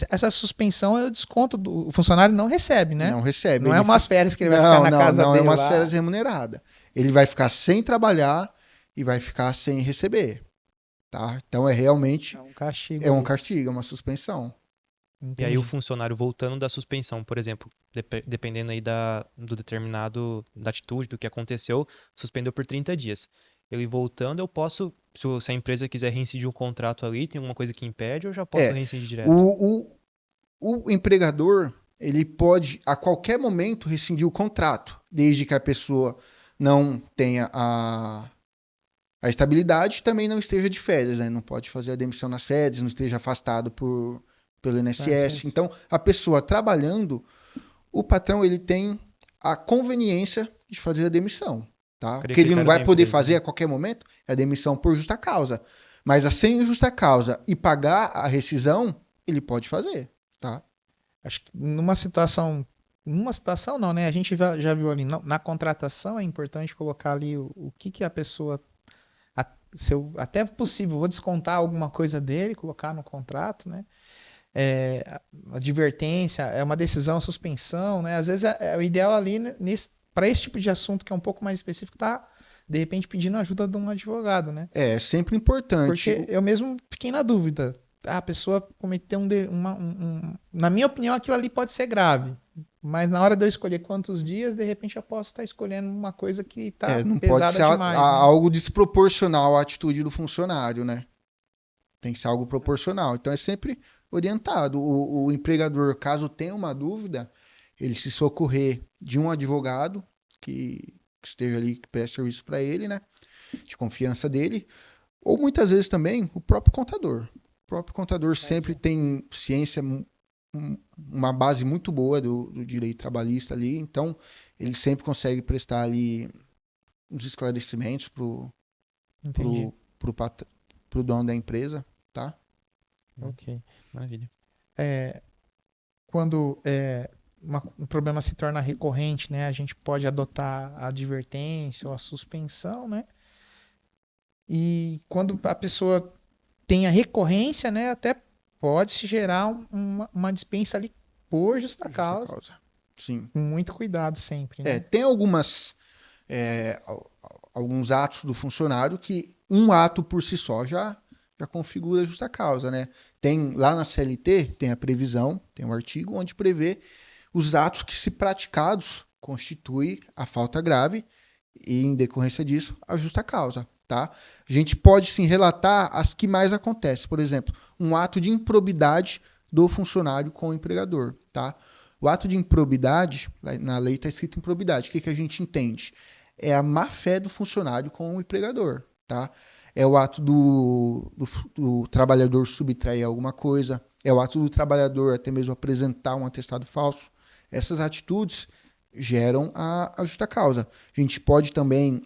essa suspensão é o desconto do o funcionário não recebe, né? Não recebe. Não é Ele umas fica... férias que ele vai ficar Não, na não, casa não é dele umas férias lá. remuneradas. Ele vai ficar sem trabalhar e vai ficar sem receber, tá? Então é É realmente um castigo é um ali. castigo, é uma suspensão. E aí o Entendi. funcionário voltando da suspensão, por exemplo, dependendo aí do determinado, da atitude, do que aconteceu, suspendeu por 30 dias. Ele voltando, eu posso, se a empresa quiser reincidir o contrato ali, tem alguma coisa que impede, eu já posso É, reincidir direto. o empregador, ele pode a qualquer momento rescindir o contrato, desde que a pessoa não tenha a estabilidade e também não esteja de férias, né? Não pode fazer a demissão nas férias, não esteja afastado pelo INSS. Francês. Então, a pessoa trabalhando, o patrão ele tem a conveniência de fazer a demissão, tá? O Ficaria a que ele não critério da vai poder empresa, fazer né? a qualquer momento é a demissão por justa causa. Mas a sem justa causa e pagar a rescisão, ele pode fazer, tá? Acho que numa situação não, né? A gente já viu ali na contratação é importante colocar ali o que que a pessoa, se eu, até possível, vou descontar alguma coisa dele, colocar no contrato, né? Advertência, é uma decisão, suspensão, né? Às vezes é o ideal ali para esse tipo de assunto que é um pouco mais específico, tá? De repente pedindo ajuda de um advogado, né? É sempre importante. Porque eu mesmo fiquei na dúvida. A pessoa cometeu na minha opinião, aquilo ali pode ser grave. Mas na hora de eu escolher quantos dias, de repente eu posso estar escolhendo uma coisa que está Não pode pesada ser demais, né? algo desproporcional à atitude do funcionário, né? Tem que ser algo proporcional. Então é sempre orientado. O empregador, caso tenha uma dúvida, ele se socorrer de um advogado que esteja ali, que preste serviço para ele, né? De confiança dele. Ou muitas vezes também o próprio contador. O próprio contador sempre Sim. tem ciência, uma base muito boa do direito trabalhista ali. Então ele sempre consegue prestar ali uns esclarecimentos Entendi. pro, pro, pro dono da empresa, tá? Ok. Maravilha. Quando um problema se torna recorrente, né? A gente pode adotar a advertência ou a suspensão, né? E quando a pessoa tem a recorrência, né? Até pode se gerar uma dispensa ali por justa Justa causa. causa. Sim. Com muito cuidado sempre, né? Tem alguns atos do funcionário que um ato por si só já configura justa causa, né? Tem lá na CLT, tem a previsão, tem um artigo onde prevê os atos que, se praticados, constitui a falta grave e, em decorrência disso, a justa causa, tá? A gente pode sim relatar as que mais acontecem. Por exemplo, um ato de improbidade do funcionário com o empregador, tá? O ato de improbidade, na lei está escrito improbidade. O que a gente entende? É a má fé do funcionário com o empregador, tá? É o ato do trabalhador subtrair alguma coisa, é o ato do trabalhador até mesmo apresentar um atestado falso. Essas atitudes geram a justa causa. A gente pode também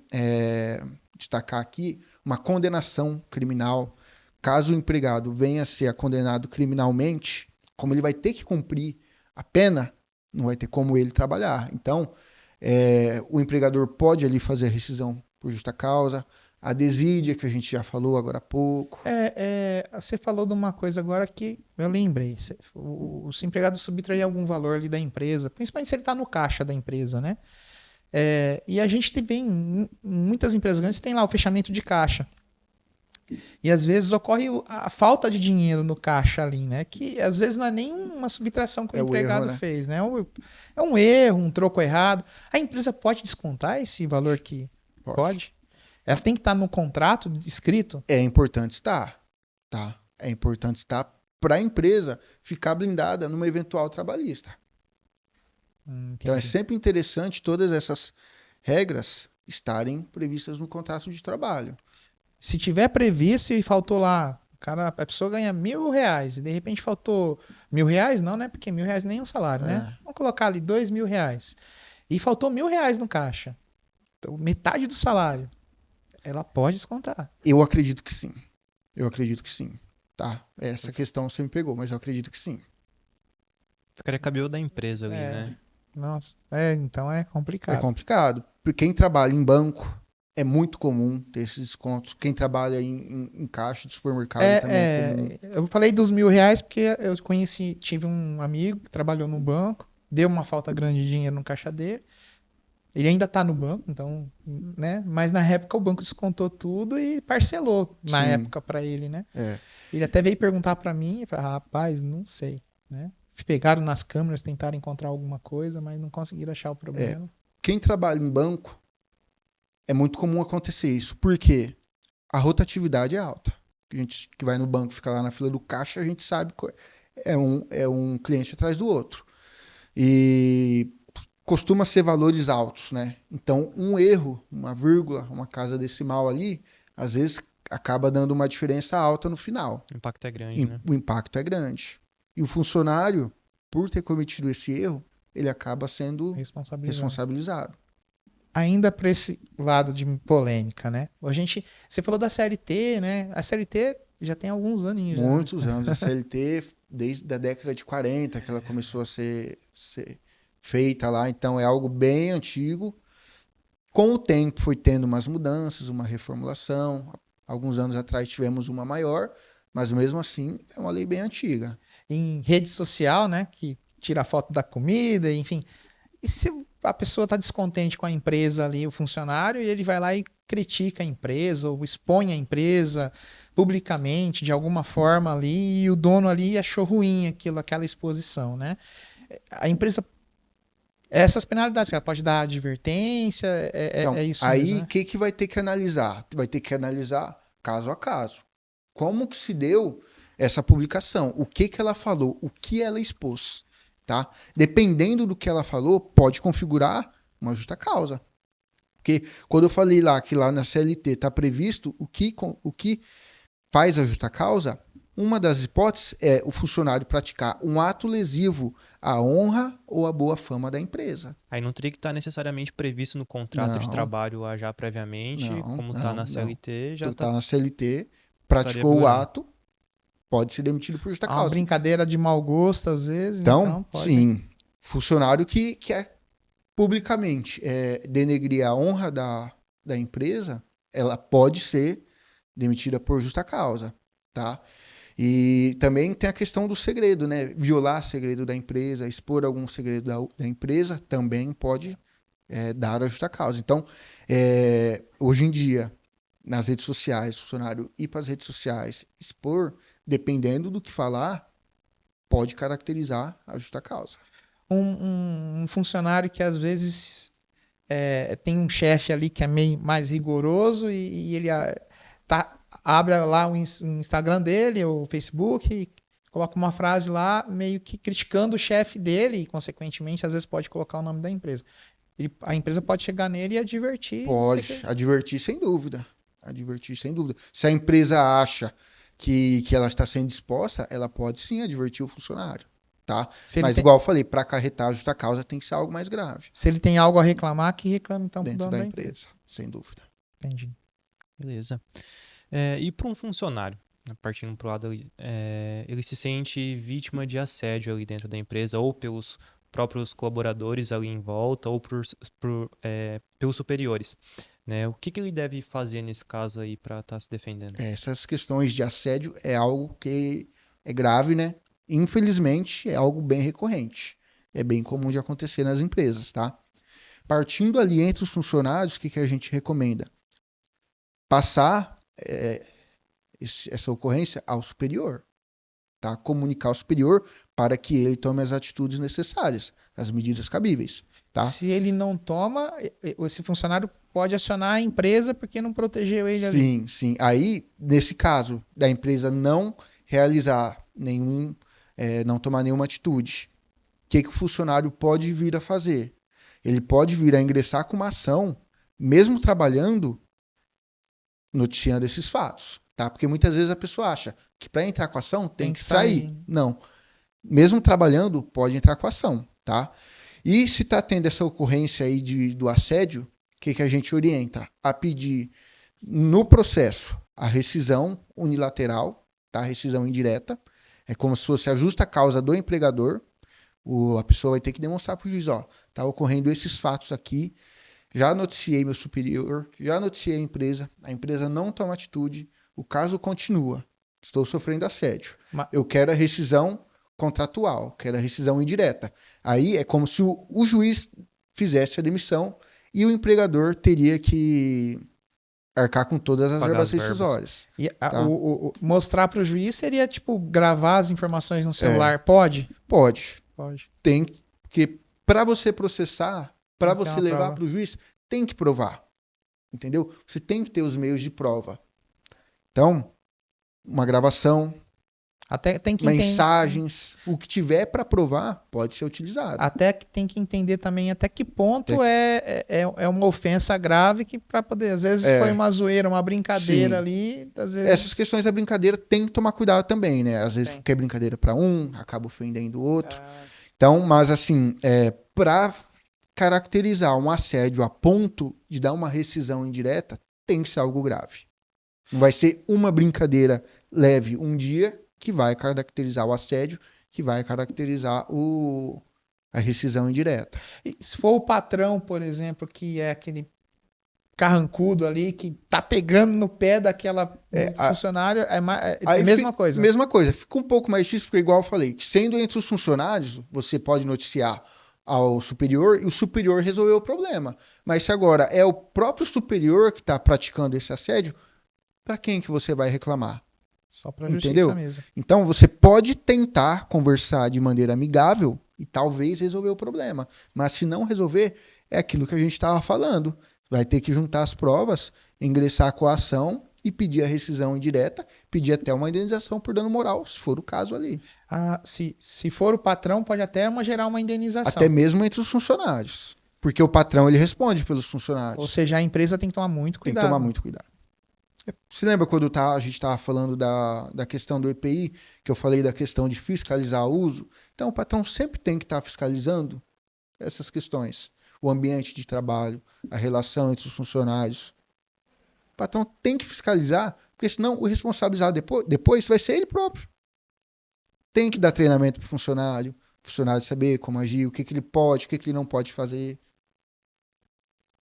destacar aqui uma condenação criminal. Caso o empregado venha a ser condenado criminalmente, como ele vai ter que cumprir a pena, não vai ter como ele trabalhar. Então, o empregador pode ali fazer a rescisão por justa causa, a desídia, que a gente já falou agora há pouco. Você falou de uma coisa agora que eu lembrei. Se o empregado subtrair algum valor ali da empresa, principalmente se ele está no caixa da empresa, né? E a gente tem muitas empresas grandes tem lá o fechamento de caixa. E às vezes ocorre a falta de dinheiro no caixa ali, né? Que às vezes não é nem uma subtração que o É o erro, empregado né? fez, né? É um erro, um troco errado. A empresa pode descontar esse valor que Pode. pode? Ela tem que estar no contrato escrito? É importante estar, tá? É importante estar para a empresa ficar blindada numa eventual trabalhista. Então é Entendi. sempre interessante todas essas regras estarem previstas no contrato de trabalho. Se tiver previsto e faltou lá, a pessoa ganha R$ 1.000 e de repente faltou R$ 1.000, não, né? Porque R$ 1.000 nem é um salário, né? É, Vamos colocar ali R$ 2.000 e faltou R$ 1.000 no caixa. Então, metade do salário, ela pode descontar. Eu acredito que sim. Eu acredito que sim. Tá? Essa questão você me pegou, mas eu acredito que sim. Ficaria cabelo da empresa ali, É, né? nossa, então é É complicado. complicado. Porque quem trabalha em banco é muito comum ter esses descontos. Quem trabalha em caixa de supermercado também é comum. Eu falei dos R$ 1.000 porque eu tive um amigo que trabalhou no banco, deu uma falta grande de dinheiro no caixa dele. Ele ainda tá no banco, então, né? Mas na época o banco descontou tudo e parcelou na Sim, época pra ele, né? é. Ele até veio perguntar pra mim, e falei, rapaz, não sei, né? Pegaram nas câmeras, tentaram encontrar alguma coisa, mas não conseguiram achar o É. problema. Quem trabalha em banco é muito comum acontecer isso. Por quê? A rotatividade é alta. A gente que vai no banco, fica lá na fila do caixa, a gente sabe que é um cliente atrás do outro. E costuma ser valores altos, né? Então, um erro, uma vírgula, uma casa decimal ali, às vezes acaba dando uma diferença alta no final. O impacto é grande, né? O impacto é grande. E o funcionário, por ter cometido esse erro, ele acaba sendo Responsabilizado. responsabilizado. Ainda para esse lado de polêmica, né? Você falou da CLT, né? A CLT já tem alguns aninhos já, né? Muitos anos a CLT, desde a década de 40 que ela começou a ser feita lá, então é algo bem antigo. Com o tempo foi tendo umas mudanças, uma reformulação. Alguns anos atrás tivemos uma maior, mas mesmo assim é uma lei bem antiga. Em rede social, né? Que tira foto da comida, enfim. E se a pessoa está descontente com a empresa ali, o funcionário, e ele vai lá e critica a empresa ou expõe a empresa publicamente de alguma forma ali, e o dono ali achou ruim aquela exposição, né? A empresa, essas penalidades, ela pode dar advertência, Então, é isso mesmo, aí o né? que que vai ter que analisar? Vai ter que analisar caso a caso. Como que se deu essa publicação? O que que ela falou? O que ela expôs? Tá? Dependendo do que ela falou, pode configurar uma justa causa. Porque quando eu falei lá que lá na CLT está previsto o que faz a justa causa, uma das hipóteses é o funcionário praticar um ato lesivo à honra ou à boa fama da empresa. Aí não teria que estar necessariamente previsto no contrato de Não, trabalho lá já previamente, não, como está não, na não. CLT, Tu já tá na CLT, estaria praticou o vigorando. ato, pode ser demitido por justa É uma causa. brincadeira de mau gosto, às vezes, Então, então pode. sim, funcionário que é publicamente denegrir a honra da empresa, ela pode ser demitida por justa causa, tá? E também tem a questão do segredo, né? Violar segredo da empresa, expor algum segredo da empresa, também pode dar a justa causa. Então, hoje em dia, nas redes sociais, o funcionário ir para as redes sociais, expor, dependendo do que falar, pode caracterizar a justa causa. Um funcionário que às vezes tem um chefe ali que é meio mais rigoroso e ele abre lá o Instagram dele, o Facebook, e coloca uma frase lá meio que criticando o chefe dele e, consequentemente, às vezes pode colocar o nome da empresa. A empresa pode chegar nele e advertir. Pode advertir sem dúvida. Advertir sem dúvida. Se a empresa acha que ela está sendo exposta, ela pode sim advertir o funcionário, tá? Se ele Mas tem, igual eu falei, para acarretar a justa causa tem que ser algo mais grave se ele tem algo a reclamar, que reclame então pro dentro dono da da empresa. empresa, sem dúvida. Entendi. Beleza. E para um funcionário, né, partindo para o lado, ele se sente vítima de assédio ali dentro da empresa, ou pelos próprios colaboradores ali em volta, ou pelos superiores, né? O que ele deve fazer nesse caso aí para estar se defendendo? Essas questões de assédio é algo que é grave, né? Infelizmente, é algo bem recorrente. É bem comum de acontecer nas empresas, tá? Partindo ali entre os funcionários, o que a gente recomenda? Passar essa ocorrência ao superior, tá? Comunicar ao superior para que ele tome as atitudes necessárias, as medidas cabíveis, tá? Se ele não toma, esse funcionário pode acionar a empresa porque não protegeu ele ali. Sim, sim. Aí, nesse caso da empresa não realizar não tomar nenhuma atitude, o que o funcionário pode vir a fazer? Ele pode vir a ingressar com uma ação, mesmo trabalhando, noticiando esses fatos, tá? Porque muitas vezes a pessoa acha que para entrar com a ação tem Tem que que sair. sair. Não. Mesmo trabalhando, pode entrar com a ação, tá? E se está tendo essa ocorrência aí do assédio, que a gente orienta? A pedir no processo a rescisão unilateral, tá? A rescisão indireta. É como se fosse a justa causa do empregador. A pessoa vai ter que demonstrar para o juiz, ó, tá ocorrendo esses fatos aqui, já noticiei meu superior, já noticiei a empresa não toma atitude, o caso continua, estou sofrendo assédio. Ma- Eu quero a rescisão contratual, quero a rescisão indireta. Aí é como se o juiz fizesse a demissão e o empregador teria que arcar com todas as Pagar verbas as verbas. rescisórias. E Tá? mostrar para o juiz seria tipo gravar as informações no É. celular. Pode? Pode, Pode. tem, porque para você processar, para Tem que ter você uma levar prova. para o juiz, tem que provar. Entendeu? Você tem que ter os meios de prova. Então, uma gravação, Até tem que mensagens, o que tiver para provar pode ser utilizado. Até que tem que entender também até que ponto é uma ofensa grave que para poder, às vezes foi uma zoeira, uma brincadeira Sim. ali, às vezes Essas questões da brincadeira tem que tomar cuidado também, né? Às vezes Tem. quer brincadeira para um, acaba ofendendo o outro. Ah, Então, mas assim, para caracterizar um assédio a ponto de dar uma rescisão indireta, tem que ser algo grave. Não vai ser uma brincadeira leve um dia que vai caracterizar o assédio, que vai caracterizar a rescisão indireta. e se for o patrão, por exemplo, que é aquele carrancudo ali que tá pegando no pé daquela funcionário, é a Aí mesma coisa. Mesma coisa. Fica um pouco mais difícil, porque igual eu falei, sendo entre os funcionários, você pode noticiar ao superior e o superior resolveu o problema. Mas se agora é o próprio superior que está praticando esse assédio, para quem que você vai reclamar? Só pra justiça Entendeu? mesmo. Então você pode tentar conversar de maneira amigável e talvez resolver o problema. Mas se não resolver, é aquilo que a gente estava falando. Vai ter que juntar as provas, ingressar a coação e pedir a rescisão indireta, pedir até uma indenização por dano moral, se for o caso ali. Ah, se for o patrão, pode até gerar uma indenização. Até mesmo entre os funcionários. Porque o patrão ele responde pelos funcionários. Ou seja, a empresa tem que tomar muito Tem que cuidado. tomar muito cuidado. Se lembra quando a gente estava falando da questão do EPI, que eu falei da questão de fiscalizar o uso? Então, o patrão sempre tem que estar fiscalizando essas questões. O ambiente de trabalho, a relação entre os funcionários. O patrão tem que fiscalizar, porque senão o responsabilizado depois vai ser ele próprio. Tem que dar treinamento para o funcionário saber como agir, o que ele pode, o que ele não pode fazer.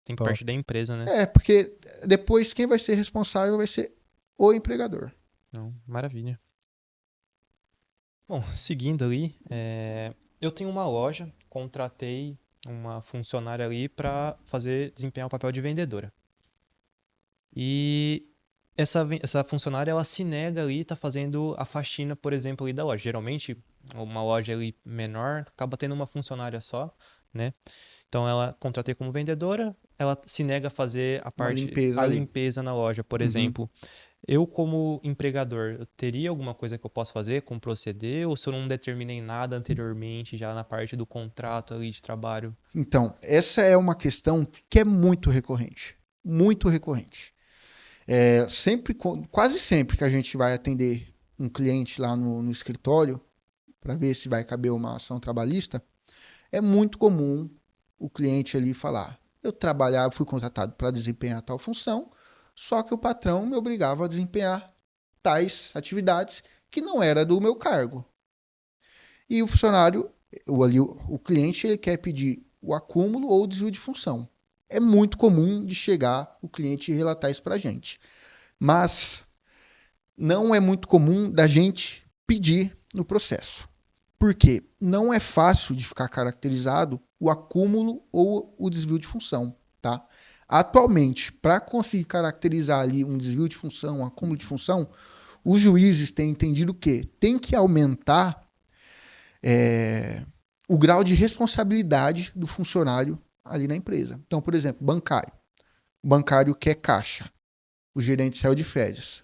Tem que partir da empresa, né? Porque depois quem vai ser responsável vai ser o empregador. Não, maravilha. Bom, seguindo ali, eu tenho uma loja, contratei uma funcionária ali para desempenhar o papel de vendedora. E essa funcionária, ela se nega ali, tá fazendo a faxina, por exemplo, ali da loja. Geralmente, uma loja ali menor acaba tendo uma funcionária só, né? Então, ela contratei como vendedora, ela se nega a fazer limpeza a ali. limpeza na loja, por exemplo. Eu, como empregador, eu teria alguma coisa que eu posso fazer, como proceder, ou se eu não determinei nada anteriormente, já na parte do contrato ali de trabalho? Então, essa é uma questão que é muito recorrente. Muito recorrente. Quase sempre que a gente vai atender um cliente lá no escritório, para ver se vai caber uma ação trabalhista, é muito comum o cliente ali falar: eu fui contratado para desempenhar tal função, só que o patrão me obrigava a desempenhar tais atividades que não era do meu cargo. E o funcionário, o cliente, ele quer pedir o acúmulo ou o desvio de função. É muito comum de chegar o cliente e relatar isso para a gente. Mas não é muito comum da gente pedir no processo. Por quê? Não é fácil de ficar caracterizado o acúmulo ou o desvio de função, tá? Atualmente, para conseguir caracterizar ali um desvio de função, um acúmulo de função, os juízes têm entendido que tem que aumentar o grau de responsabilidade do funcionário ali na empresa. Então, por exemplo, bancário. O bancário quer caixa. O gerente saiu de férias.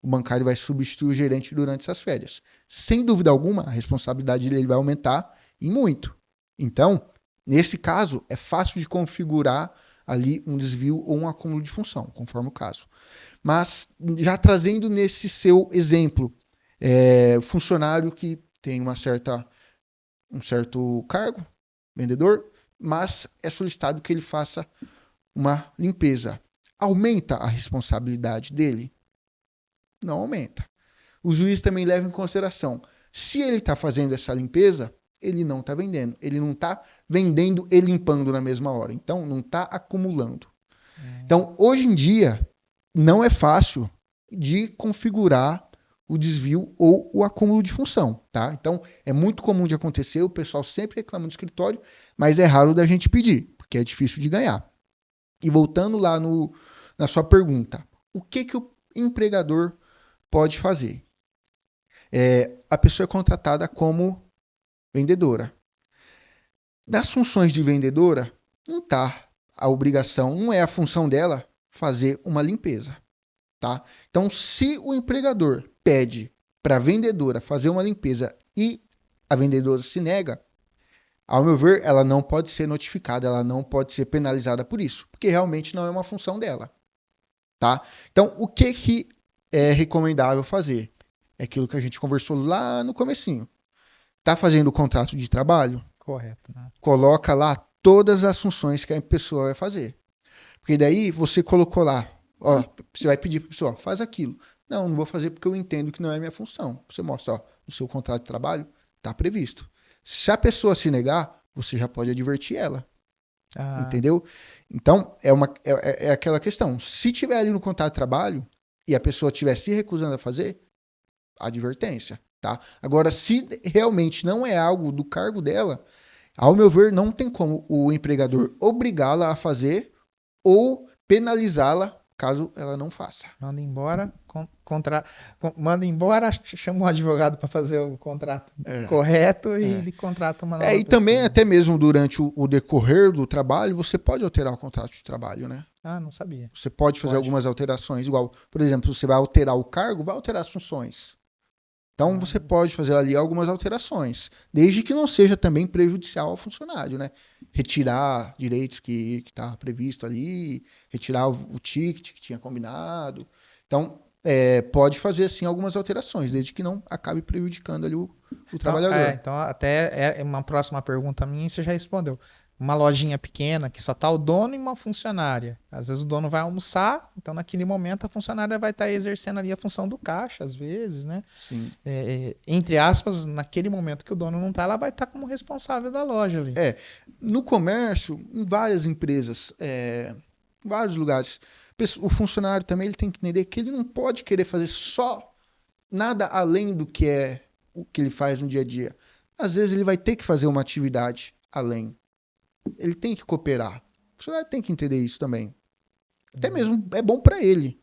O bancário vai substituir o gerente durante essas férias. Sem dúvida alguma, a responsabilidade dele vai aumentar e muito. Então, nesse caso, é fácil de configurar ali um desvio ou um acúmulo de função, conforme o caso. Mas, já trazendo nesse seu exemplo, funcionário que tem um certo cargo, vendedor, mas é solicitado que ele faça uma limpeza. Aumenta a responsabilidade dele? Não aumenta. O juiz também leva em consideração, se ele está fazendo essa limpeza, ele não está vendendo. Ele não está vendendo e limpando na mesma hora. Então, não está acumulando. Então, hoje em dia, não é fácil de configurar o desvio ou o acúmulo de função, tá? Então, é muito comum de acontecer, o pessoal sempre reclama no escritório, mas é raro da gente pedir, porque é difícil de ganhar. E voltando lá na sua pergunta, o que o empregador pode fazer? A pessoa é contratada como vendedora. Nas funções de vendedora, não está a obrigação, não é a função dela fazer uma limpeza, tá? Então, se o empregador pede para a vendedora fazer uma limpeza e a vendedora se nega, ao meu ver, ela não pode ser notificada, ela não pode ser penalizada por isso, porque realmente não é uma função dela, tá? Então, o que é recomendável fazer? É aquilo que a gente conversou lá no comecinho. Tá fazendo o contrato de trabalho? Correto, né? Coloca lá todas as funções que a pessoa vai fazer. Porque daí você colocou lá, ó, você vai pedir para a pessoa, faz aquilo. Não vou fazer porque eu entendo que não é minha função. Você mostra, ó, no seu contrato de trabalho, está previsto. Se a pessoa se negar, você já pode advertir ela. Entendeu? Então, é aquela questão. Se tiver ali no contrato de trabalho e a pessoa estiver se recusando a fazer, advertência, tá? Agora, se realmente não é algo do cargo dela, ao meu ver, não tem como o empregador obrigá-la a fazer ou penalizá-la caso ela não faça. Manda embora, manda embora, chama um advogado para fazer o contrato correto e ele contrata uma nova e pessoa. também, até mesmo durante o decorrer do trabalho, você pode alterar o contrato de trabalho, né? Não sabia. Você pode fazer algumas alterações, igual, por exemplo, você vai alterar o cargo, vai alterar as funções. Então, você pode fazer ali algumas alterações, desde que não seja também prejudicial ao funcionário, né? Retirar direitos que está previsto ali, retirar o ticket que tinha combinado. Então, pode fazer, assim, algumas alterações, desde que não acabe prejudicando ali o trabalhador. Então, até uma próxima pergunta minha, você já respondeu. Uma lojinha pequena que só está o dono e uma funcionária. Às vezes o dono vai almoçar, então naquele momento a funcionária vai estar exercendo ali a função do caixa, às vezes, né? Sim. Entre aspas, naquele momento que o dono não está, ela vai estar como responsável da loja ali. No comércio, em várias empresas, em vários lugares, o funcionário também ele tem que entender que ele não pode querer fazer só nada além do que é o que ele faz no dia a dia. Às vezes ele vai ter que fazer uma atividade além. Ele tem que cooperar. O funcionário tem que entender isso também. Até mesmo é bom para ele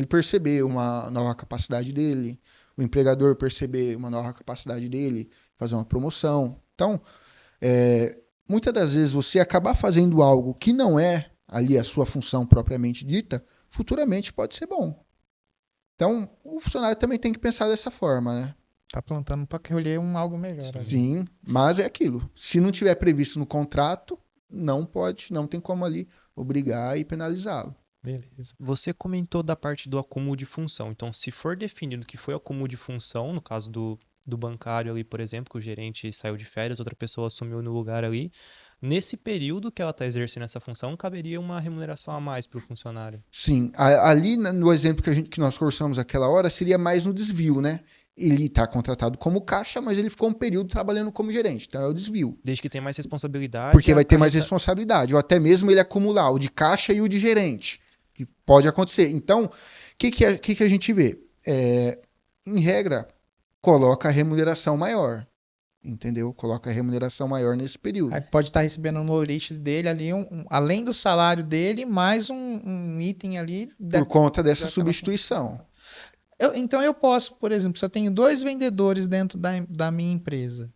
perceber uma nova capacidade dele, o empregador perceber uma nova capacidade dele, fazer uma promoção. Então, muitas das vezes você acabar fazendo algo que não é ali a sua função propriamente dita, futuramente pode ser bom. Então, o funcionário também tem que pensar dessa forma, né? Tá plantando para colher algo melhor. Sim, ali. Mas é aquilo. Se não tiver previsto no contrato, não tem como ali obrigar e penalizá-lo. Beleza. Você comentou da parte do acúmulo de função. Então, se for definido que foi acúmulo de função, no caso do bancário ali, por exemplo, que o gerente saiu de férias, outra pessoa assumiu no lugar ali, nesse período que ela está exercendo essa função, caberia uma remuneração a mais para o funcionário. Sim, ali no exemplo que nós conversamos aquela hora, seria mais no desvio, né? Ele está contratado como caixa, mas ele ficou um período trabalhando como gerente, então é o desvio. Desde que tem mais responsabilidade. Porque vai ter mais responsabilidade, ou até mesmo ele acumular o de caixa e o de gerente, que pode acontecer. Então, o que a gente vê? Em regra, coloca a remuneração maior, entendeu? Coloca a remuneração maior nesse período. Aí pode estar recebendo no limite dele ali, além do salário dele, mais um item ali. Por conta dessa substituição. Então eu posso, por exemplo, se eu tenho 2 vendedores dentro da minha empresa,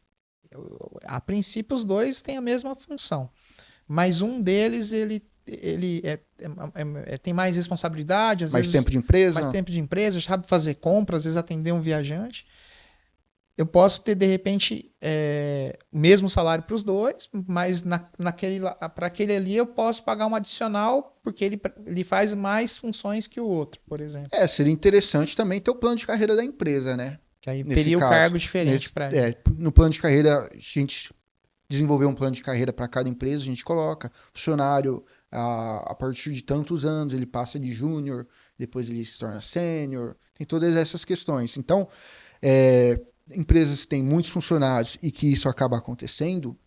a princípio os 2 têm a mesma função, mas um deles ele tem mais responsabilidade, às vezes, tempo de empresa, mais tempo de empresa, sabe fazer compras, às vezes atender um viajante. Eu posso ter, de repente, o mesmo salário para os 2, mas para aquele ali eu posso pagar um adicional, porque ele faz mais funções que o outro, por exemplo. Seria interessante também ter o plano de carreira da empresa, né? Que aí teria o cargo diferente para ele. No plano de carreira, a gente desenvolveu um plano de carreira para cada empresa, a gente coloca funcionário, a partir de tantos anos ele passa de júnior, depois ele se torna sênior, tem todas essas questões. Então, empresas que têm muitos funcionários e que isso acaba acontecendo,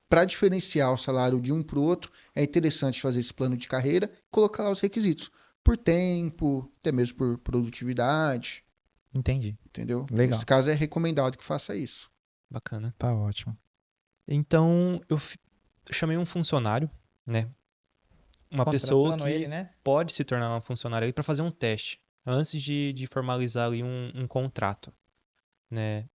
para diferenciar o salário de um para o outro, é interessante fazer esse plano de carreira, colocar lá os requisitos, por tempo, até mesmo por produtividade, Entendi. entendeu? Legal. Nesse caso é recomendado que faça isso. Bacana. Tá ótimo. Então, eu chamei um funcionário, né? Uma pessoa Contratando ele, que né? pode se tornar uma funcionária para fazer um teste antes de formalizar ali um contrato, né?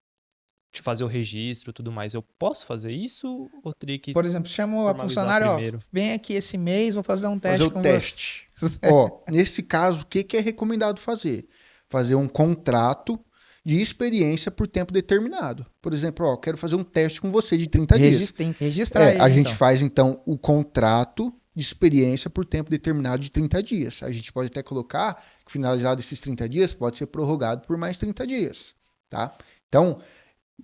De fazer o registro e tudo mais. Eu posso fazer isso ou teria que Por exemplo, chamou a formalizar funcionária, ó, primeiro? vem aqui esse mês, vou fazer um Fazer teste o com teste. você. Ó, nesse caso, o que é recomendado fazer? Fazer um contrato de experiência por tempo determinado. Por exemplo, ó, quero fazer um teste com você de 30 dias. Tem que registrar A ele, gente então. faz então o contrato de experiência por tempo determinado de 30 dias. A gente pode até colocar que finalizado esses 30 dias pode ser prorrogado por mais 30 dias, tá? Então,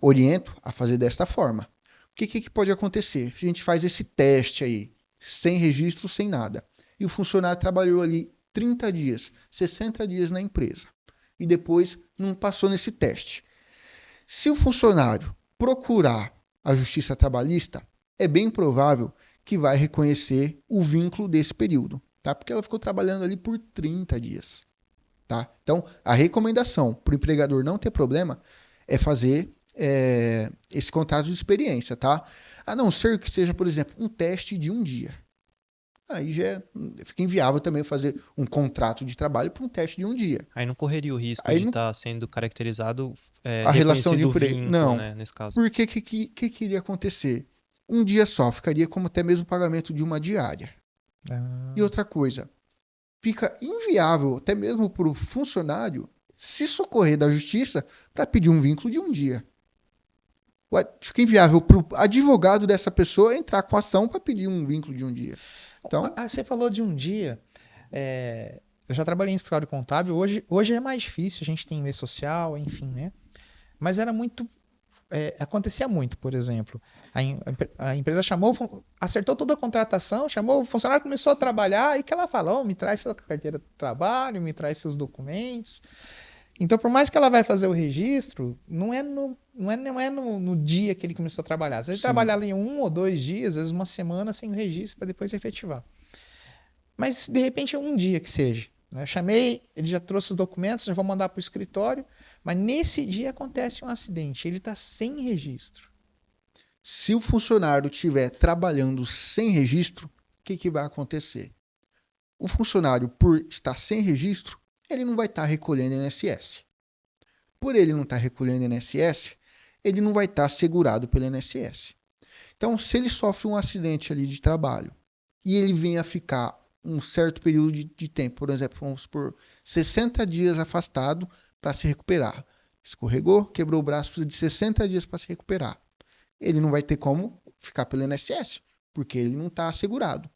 oriento a fazer desta forma. O que pode acontecer? A gente faz esse teste aí, sem registro, sem nada. E o funcionário trabalhou ali 30 dias, 60 dias na empresa. E depois não passou nesse teste. Se o funcionário procurar a Justiça Trabalhista, é bem provável que vai reconhecer o vínculo desse período, tá? Porque ela ficou trabalhando ali por 30 dias, tá? Então, a recomendação para o empregador não ter problema é fazer esse contrato de experiência, tá? A não ser que seja, por exemplo, um teste de um dia. Aí já fica inviável também fazer um contrato de trabalho para um teste de um dia. Aí não correria o risco Aí de não, estar sendo caracterizado, a relação de reconhecido o emprego. vínculo, Não. né, nesse caso. Por que iria acontecer? Um dia só, ficaria como até mesmo o pagamento de uma diária. E outra coisa, fica inviável até mesmo para o funcionário se socorrer da justiça para pedir um vínculo de um dia. Fica inviável para o advogado dessa pessoa entrar com ação para pedir um vínculo de um dia. Então, Você falou de um dia. Eu já trabalhei em escritório contábil. Hoje é mais difícil, a gente tem e-mail social, enfim, né? Mas era muito. Acontecia muito, por exemplo. A empresa acertou toda a contratação, chamou, o funcionário começou a trabalhar e que ela falou: me traz sua carteira de trabalho, me traz seus documentos. Então, por mais que ela vai fazer o registro, não é no dia que ele começou a trabalhar. Às vezes ele trabalha ali 1 ou 2 dias, às vezes uma semana sem o registro para depois efetivar. Mas de repente é um dia que seja. Né? Eu chamei, ele já trouxe os documentos, já vou mandar para o escritório, mas nesse dia acontece um acidente, ele está sem registro. se o funcionário estiver trabalhando sem registro, o que vai acontecer? O funcionário, por estar sem registro, ele não vai estar recolhendo INSS. Por ele não estar recolhendo INSS, ele não vai estar segurado pelo INSS. Então, se ele sofre um acidente ali de trabalho e ele vem a ficar um certo período de tempo, por exemplo, vamos por 60 dias afastado para se recuperar. Escorregou, quebrou o braço, precisa de 60 dias para se recuperar. Ele não vai ter como ficar pelo INSS, porque ele não está assegurado.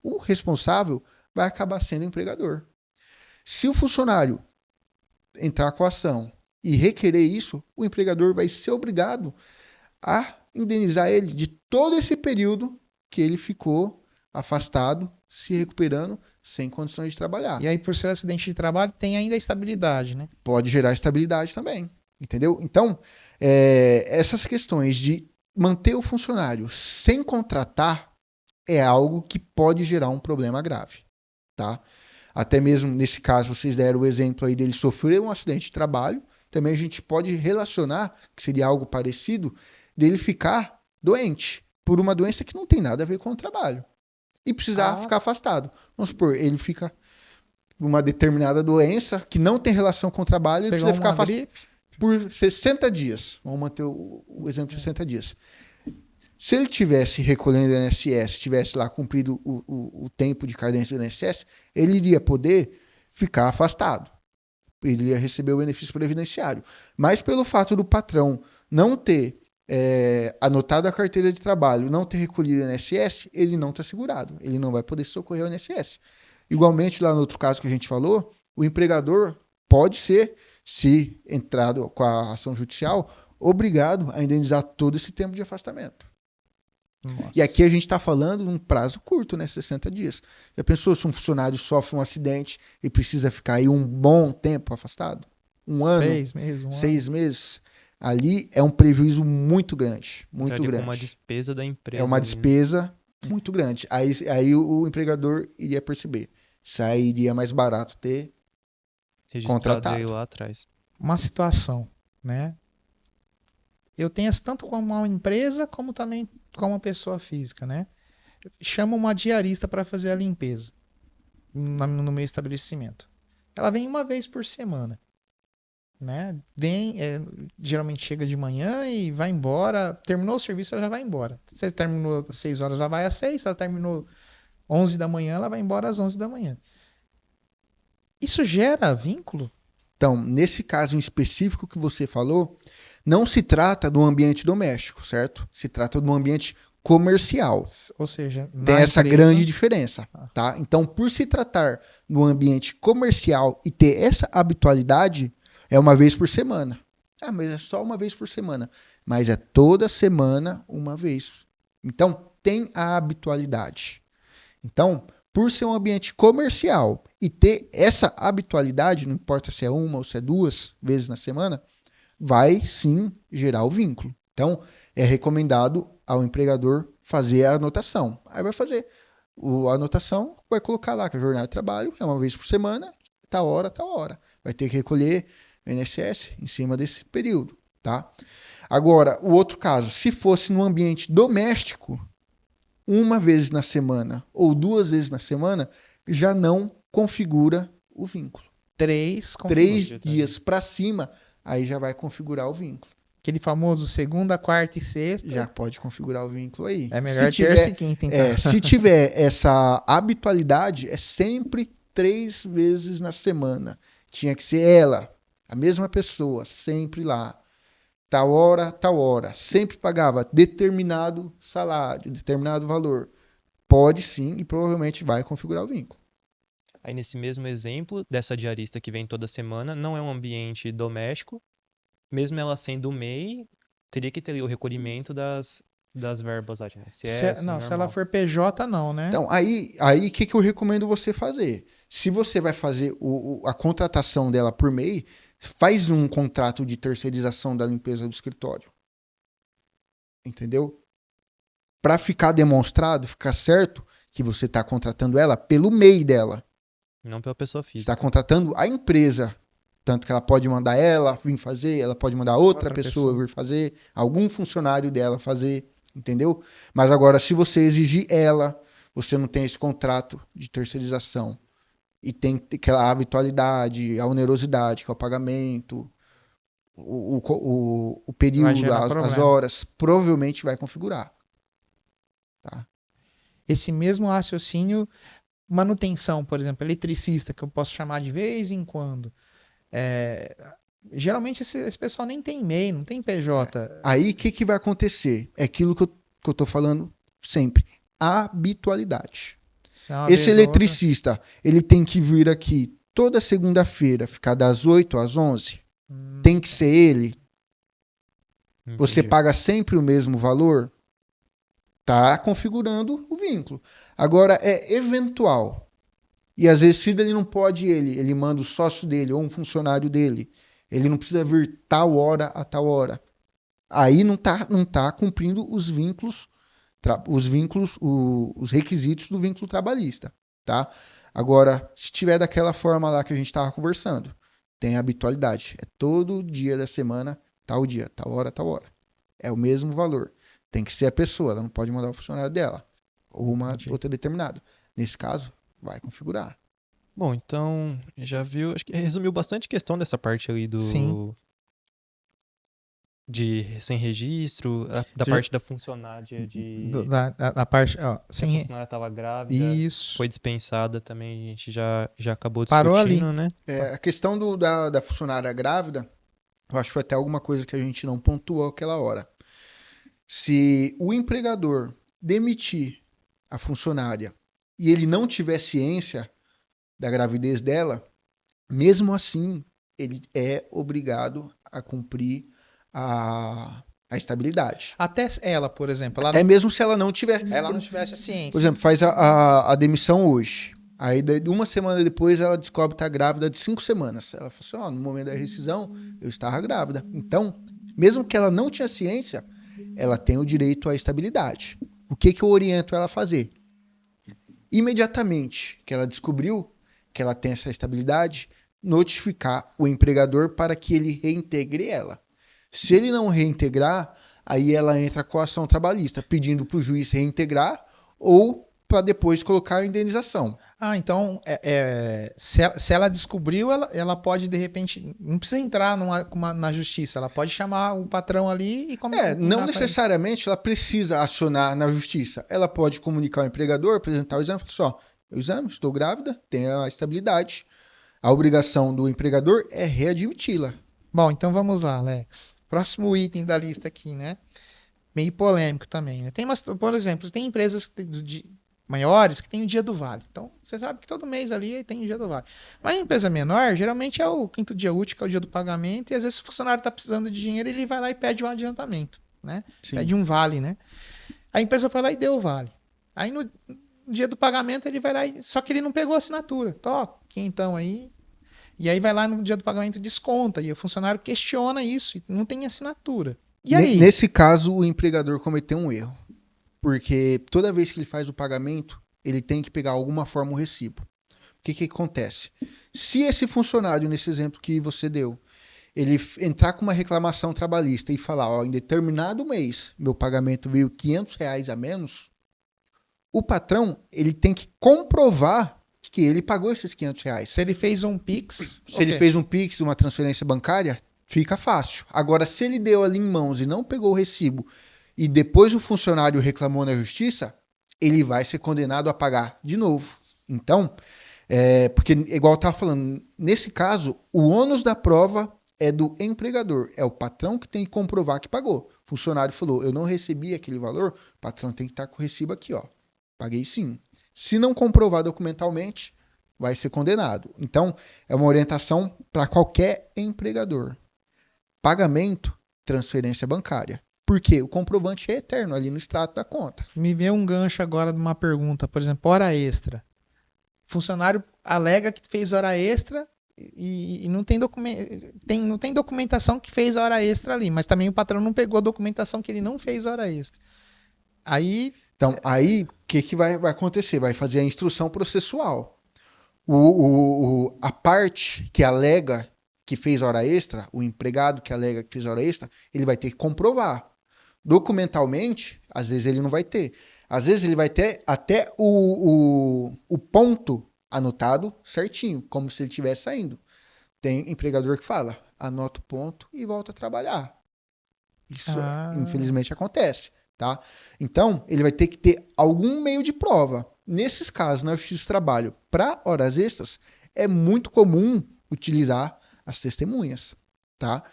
O responsável vai acabar sendo o empregador. Se o funcionário entrar com a ação e requerer isso, o empregador vai ser obrigado a indenizar ele de todo esse período que ele ficou afastado, se recuperando, sem condições de trabalhar. E aí, por ser acidente de trabalho, tem ainda a estabilidade, né? Pode gerar estabilidade também, entendeu? Então, essas questões de manter o funcionário sem contratar é algo que pode gerar um problema grave, tá? Até mesmo nesse caso, vocês deram o exemplo aí dele sofrer um acidente de trabalho, também a gente pode relacionar, que seria algo parecido, dele ficar doente por uma doença que não tem nada a ver com o trabalho e precisar ficar afastado. Vamos supor, ele fica com uma determinada doença que não tem relação com o trabalho, ele precisa ficar afastado por 60 dias. Vamos manter o exemplo de 60 dias. Se ele tivesse recolhendo o INSS, tivesse lá cumprido o tempo de carência do INSS, ele iria poder ficar afastado. Ele ia receber o benefício previdenciário. Mas pelo fato do patrão não ter anotado a carteira de trabalho, não ter recolhido o INSS, ele não está segurado. Ele não vai poder socorrer o INSS. Igualmente, lá no outro caso que a gente falou, o empregador pode ser, se entrado com a ação judicial, obrigado a indenizar todo esse tempo de afastamento. E aqui a Nossa. gente está falando de um prazo curto, né? 60 dias. Já pensou se um funcionário sofre um acidente e precisa ficar aí um bom tempo afastado? Um ano, 6 meses, um ano. 6 meses? Ali é um prejuízo muito grande, muito Entraria como uma grande. despesa da É empresa uma ali, né? despesa muito grande. Aí o empregador iria perceber. Sairia mais barato ter Registrado ele contratado. lá atrás. Uma situação, né? Eu tenho essa tanto como uma empresa, como também como uma pessoa física, né? Chama uma diarista para fazer a limpeza no meu estabelecimento. Ela vem uma vez por semana, né? Vem, geralmente chega de manhã e vai embora. Terminou o serviço, ela já vai embora. Se terminou às 6 horas, ela vai às 6. Se ela terminou 11 da manhã, ela vai embora às 11 da manhã. Isso gera vínculo? Então, nesse caso em específico que você falou, não se trata do ambiente doméstico, certo? Se trata do ambiente comercial. Ou seja, Tem na essa grande empresa. diferença, tá? Então, por se tratar do ambiente comercial e ter essa habitualidade, é uma vez por semana. Ah, mas é só uma vez por semana. Mas é toda semana uma vez. Então, tem a habitualidade. Então, por ser um ambiente comercial e ter essa habitualidade, não importa se é uma ou se é 2 vezes na semana, vai sim gerar o vínculo. Então, é recomendado ao empregador fazer a anotação. Aí vai fazer a anotação, vai colocar lá que a jornada de trabalho é uma vez por semana, tal hora, tal hora. Vai ter que recolher o INSS em cima desse período, tá? Agora, o outro caso, se fosse no ambiente doméstico, uma vez na semana ou 2 vezes na semana, já não configura o vínculo. 3 configura. 3 dias para cima, aí já vai configurar o vínculo. Aquele famoso segunda, quarta e Já sexta. pode configurar o vínculo aí. É melhor terça e quinta, então. Se tiver essa habitualidade, é sempre 3 vezes na semana. Tinha que ser ela, a mesma pessoa, sempre lá. Tal hora. Sempre pagava determinado salário, determinado valor. Pode sim e provavelmente vai configurar o vínculo. Aí nesse mesmo exemplo, dessa diarista que vem toda semana, não é um ambiente doméstico, mesmo ela sendo MEI, teria que ter ali o recolhimento das verbas lá de INSS, Não, se ela normal. for PJ, não, né? Então, aí que eu recomendo você fazer? Se você vai fazer a contratação dela por MEI, faz um contrato de terceirização da limpeza do escritório. Entendeu? Para ficar demonstrado, ficar certo que você está contratando ela pelo MEI dela. Não pela pessoa Você está física. contratando a empresa. Tanto que ela pode mandar ela vir fazer, ela pode mandar outra pessoa vir fazer, algum funcionário dela fazer, entendeu? Mas agora, se você exigir ela, você não tem esse contrato de terceirização e tem aquela habitualidade, a onerosidade, que é o pagamento, o Vai período, gerar as problema. horas, provavelmente vai configurar. Tá? Esse mesmo raciocínio, manutenção, por exemplo, eletricista, que eu posso chamar de vez em quando. É, geralmente esse pessoal nem tem MEI, não tem PJ. Aí o que vai acontecer? É aquilo que eu tô falando sempre. Habitualidade. Se é uma Esse vez ou outra. eletricista, ele tem que vir aqui toda segunda-feira, ficar das 8 às 11. Tem que ser ele. Você Entendi. paga sempre o mesmo valor. Tá configurando o vínculo. Agora é eventual. E às vezes, se ele não pode ele manda o sócio dele ou um funcionário dele. Ele não precisa vir tal hora a tal hora. Aí não tá cumprindo os requisitos do vínculo trabalhista, tá? Agora, se tiver daquela forma lá que a gente estava conversando, tem habitualidade. É todo dia da semana, tal dia, tal hora, tal hora. É o mesmo valor. Tem que ser a pessoa, ela não pode mandar o funcionário dela ou uma Entendi. outra determinada. Nesse caso, vai configurar. Bom, então já viu, acho que resumiu bastante questão dessa parte ali Sim. de sem registro, da Já- parte da funcionária Da parte, ó, que a sem. funcionária estava grávida, Isso. foi dispensada também, a gente já acabou Parou ali. discutindo, né? A questão da funcionária grávida, eu acho que foi até alguma coisa que a gente não pontuou aquela hora. Se o empregador demitir a funcionária e ele não tiver ciência da gravidez dela, mesmo assim, ele é obrigado a cumprir a a estabilidade. Até ela, por exemplo, Até mesmo se ela não tiver. ela não tivesse a Por ciência. exemplo, faz a demissão hoje. Aí, uma semana depois, ela descobre que está grávida de 5 semanas. Ela fala assim, ó, no momento da rescisão, eu estava grávida. Então, mesmo que ela não tinha ciência, ela tem o direito à estabilidade. O que eu oriento ela a fazer? Imediatamente que ela descobriu que ela tem essa estabilidade, notificar o empregador para que ele reintegre ela. Se ele não reintegrar, aí ela entra com a ação trabalhista, pedindo para o juiz reintegrar ou para depois colocar a indenização. Então, se ela descobriu, ela pode, de repente, não precisa entrar na justiça, ela pode chamar o patrão ali e Não necessariamente ela precisa acionar na justiça. Ela pode comunicar ao empregador, apresentar o exame e falar assim, ó, o exame, estou grávida, tenho a estabilidade. A obrigação do empregador é readmiti-la. Bom, então vamos lá, Alex. Próximo item da lista aqui, né? Meio polêmico também, né? Por exemplo, tem empresas maiores que tem o dia do vale. Então, você sabe que todo mês ali tem o dia do vale. Mas a empresa menor, geralmente é o quinto dia útil, que é o dia do pagamento, e às vezes o funcionário está precisando de dinheiro, ele vai lá e pede um adiantamento, né? Sim. Pede um vale, né? A empresa foi lá e deu o vale. Aí no dia do pagamento ele vai lá, só que ele não pegou a assinatura. Toca, então aí. E aí vai lá no dia do pagamento e desconta. E o funcionário questiona isso e não tem assinatura. E aí? Nesse caso, o empregador cometeu um erro. Porque toda vez que ele faz o pagamento, ele tem que pegar alguma forma o recibo. O que acontece? Se esse funcionário, nesse exemplo que você deu, ele entrar com uma reclamação trabalhista e falar, ó, em determinado mês, meu pagamento veio R$500 a menos, o patrão, ele tem que comprovar que ele pagou esses R$500. Se ele fez um Pix... Se ele fez um Pix, uma transferência bancária, fica fácil. Agora, se ele deu ali em mãos e não pegou o recibo, e depois o funcionário reclamou na justiça, ele vai ser condenado a pagar de novo. Então, porque, igual eu estava falando, nesse caso, o ônus da prova é do empregador. É o patrão que tem que comprovar que pagou. O funcionário falou, eu não recebi aquele valor, o patrão tem que estar com o recibo aqui, ó. Paguei sim. Se não comprovar documentalmente, vai ser condenado. Então, é uma orientação para qualquer empregador. Pagamento, transferência bancária. Porque o comprovante é eterno ali no extrato da conta. Me veio um gancho agora de uma pergunta, por exemplo, hora extra. O funcionário alega que fez hora extra e não tem documentação que fez hora extra ali, mas também o patrão não pegou a documentação que ele não fez hora extra. Então, o que vai acontecer? Vai fazer a instrução processual. A parte que alega que fez hora extra, o empregado que alega que fez hora extra, ele vai ter que comprovar. Documentalmente, às vezes ele não vai ter. Às vezes ele vai ter até o ponto anotado certinho, como se ele estivesse saindo. Tem empregador que fala, anota o ponto e volta a trabalhar. Isso, infelizmente, acontece. Tá? Então, ele vai ter que ter algum meio de prova. Nesses casos, na Justiça do Trabalho, para horas extras, é muito comum utilizar as testemunhas. Tá?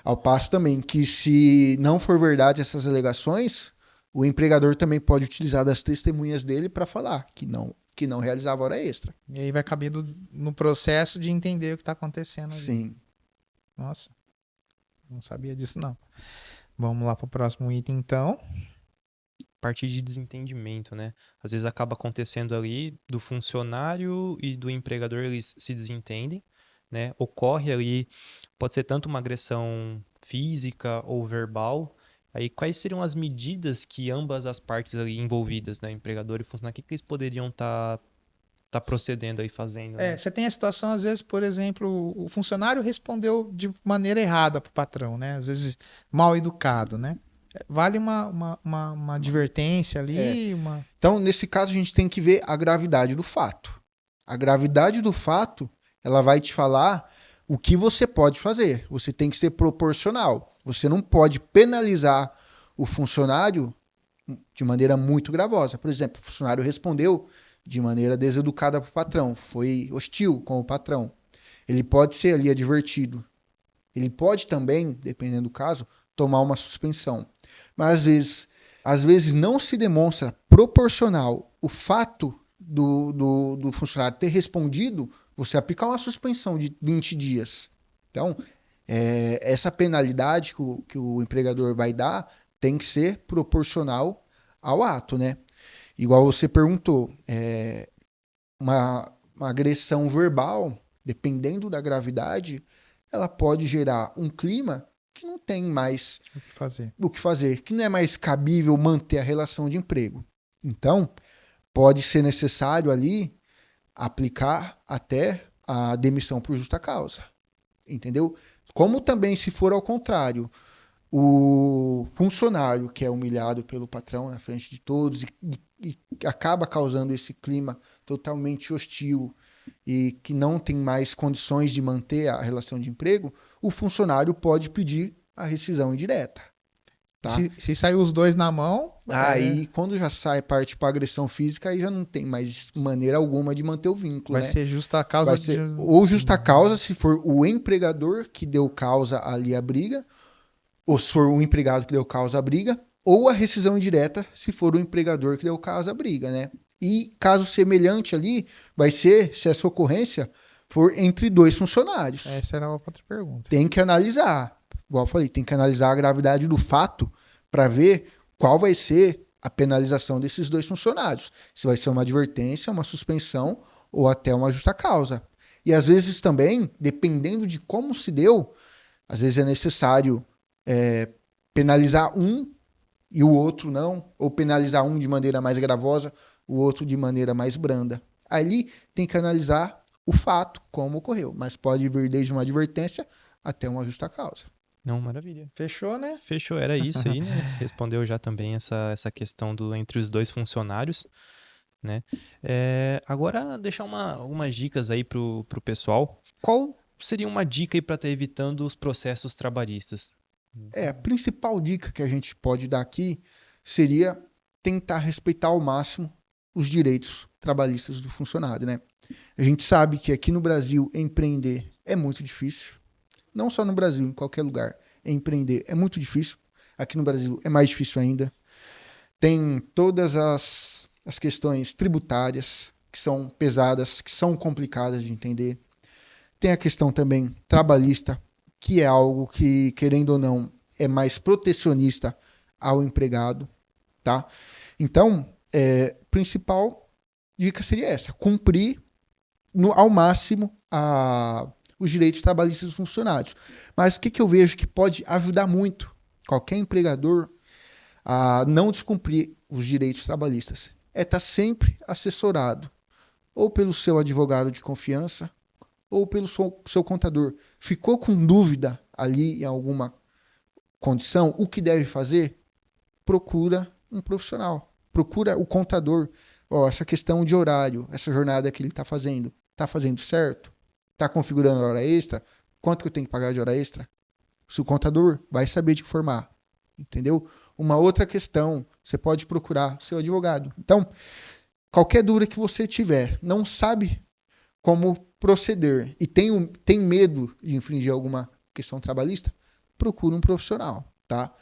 Ao passo também que, se não for verdade essas alegações, o empregador também pode utilizar das testemunhas dele para falar que não realizava hora extra. E aí vai caber no processo de entender o que está acontecendo ali. Sim. Nossa, não sabia disso não. Vamos lá para o próximo item, então. A partir de desentendimento, né? Às vezes acaba acontecendo ali do funcionário e do empregador, eles se desentendem, né? Ocorre ali, pode ser tanto uma agressão física ou verbal. Aí quais seriam as medidas que ambas as partes ali envolvidas, né? Empregador e funcionário, o que eles poderiam estar procedendo aí, fazendo? Né? Você tem a situação, às vezes, por exemplo, o funcionário respondeu de maneira errada para o patrão, né? Às vezes mal educado, né? Vale uma advertência ali. Então, nesse caso, a gente tem que ver a gravidade do fato. A gravidade do fato, ela vai te falar o que você pode fazer. Você tem que ser proporcional. Você não pode penalizar o funcionário de maneira muito gravosa. Por exemplo, o funcionário respondeu de maneira deseducada para o patrão, foi hostil com o patrão. Ele pode ser ali advertido. Ele pode também, dependendo do caso, tomar uma suspensão. Mas às vezes não se demonstra proporcional o fato do funcionário ter respondido, você aplicar uma suspensão de 20 dias. Então, Essa penalidade que o empregador vai dar tem que ser proporcional ao ato, né? Igual você perguntou, uma agressão verbal, dependendo da gravidade, ela pode gerar um clima que não tem mais O que fazer? o que fazer, que não é mais cabível manter a relação de emprego. Então, pode ser necessário ali aplicar até a demissão por justa causa, entendeu? Como também se for ao contrário, o funcionário que é humilhado pelo patrão na frente de todos e acaba causando esse clima totalmente hostil e que não tem mais condições de manter a relação de emprego, o funcionário pode pedir a rescisão indireta, tá? Se sair os dois na mão, Aí, quando já sai parte para agressão física, aí já não tem mais maneira alguma de manter o vínculo, vai né? ser justa causa Vai ser ou justa causa, se for o empregador que deu causa ali à briga, ou se for o empregado que deu causa à briga, ou a rescisão indireta, se for o empregador que deu causa à briga, né? E caso semelhante ali, vai ser se essa ocorrência for entre dois funcionários. Essa era a outra pergunta. Tem que analisar, igual eu falei, tem que analisar a gravidade do fato para ver qual vai ser a penalização desses dois funcionários. Se vai ser uma advertência, uma suspensão ou até uma justa causa. E às vezes também, dependendo de como se deu, às vezes é necessário penalizar um e o outro não, ou penalizar um de maneira mais gravosa, o outro de maneira mais branda. Ali tem que analisar o fato, como ocorreu, mas pode vir desde uma advertência até uma justa causa. Não, maravilha. Fechou, né? Fechou, era isso aí, né? Respondeu já também essa questão entre os dois funcionários, né? Agora, deixar algumas dicas aí pro pessoal. Qual seria uma dica aí para estar evitando os processos trabalhistas? A principal dica que a gente pode dar aqui seria tentar respeitar ao máximo os direitos trabalhistas do funcionário, né? A gente sabe que aqui no Brasil empreender é muito difícil. Não só no Brasil, em qualquer lugar. Empreender é muito difícil. Aqui no Brasil é mais difícil ainda. Tem todas as questões tributárias que são pesadas, que são complicadas de entender. Tem a questão também trabalhista, que é algo que, querendo ou não, é mais protecionista ao empregado, tá? Então, principal dica seria essa: cumprir ao máximo os direitos trabalhistas dos funcionários. Mas o que eu vejo que pode ajudar muito qualquer empregador a não descumprir os direitos trabalhistas é estar sempre assessorado, ou pelo seu advogado de confiança, ou pelo seu contador. Ficou com dúvida ali em alguma condição, o que deve fazer? Procura um profissional. Procura o contador. Essa questão de horário, essa jornada que ele está fazendo certo? Está configurando a hora extra? Quanto que eu tenho que pagar de hora extra? Se o contador vai saber te informar, entendeu? Uma outra questão, você pode procurar seu advogado. Então, qualquer dúvida que você tiver, não sabe como proceder e tem medo de infringir alguma questão trabalhista, procure um profissional, tá?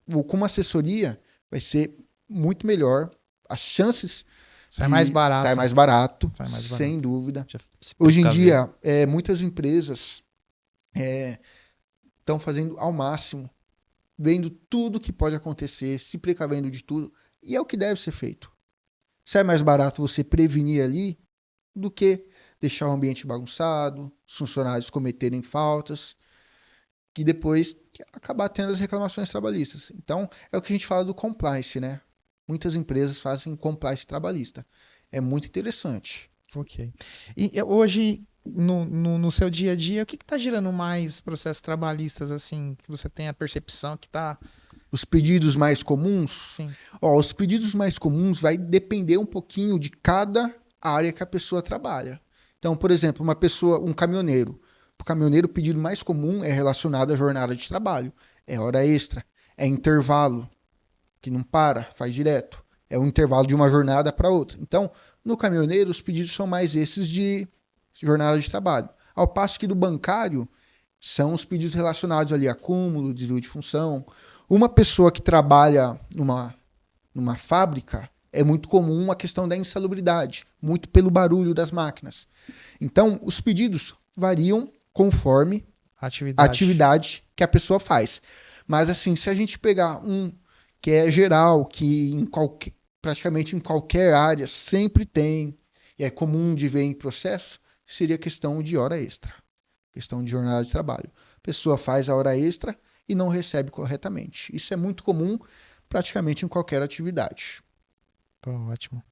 Com uma assessoria vai ser muito melhor, as chances Sai mais barato. Sai mais barato, Sai mais barato. sem dúvida. Já se Hoje em precaver. dia, muitas empresas estão fazendo ao máximo, vendo tudo que pode acontecer, se precavendo de tudo, e é o que deve ser feito. Sai mais barato você prevenir ali do que deixar o ambiente bagunçado, os funcionários cometerem faltas, que depois acabar tendo as reclamações trabalhistas. Então, é o que a gente fala do compliance, né? Muitas empresas fazem compliance trabalhista. É muito interessante. Ok. E hoje, no seu dia a dia, o que está gerando mais processos trabalhistas, assim, que você tem a percepção que está... Os pedidos mais comuns, Sim. Os pedidos mais comuns vai depender um pouquinho de cada área que a pessoa trabalha. Então, por exemplo, um caminhoneiro. O caminhoneiro, o pedido mais comum é relacionado à jornada de trabalho. É hora extra, é intervalo, que não para, faz direto. É um intervalo de uma jornada para outra. Então, no caminhoneiro, os pedidos são mais esses de jornada de trabalho. Ao passo que do bancário, são os pedidos relacionados ali a acúmulo, desvio de função. Uma pessoa que trabalha numa fábrica, é muito comum a questão da insalubridade, muito pelo barulho das máquinas. Então, os pedidos variam conforme atividade que a pessoa faz. Mas assim, se a gente pegar um que é geral, que praticamente em qualquer área sempre tem, e é comum de ver em processo, seria questão de hora extra, questão de jornada de trabalho. A pessoa faz a hora extra e não recebe corretamente. Isso é muito comum praticamente em qualquer atividade. Pô, ótimo.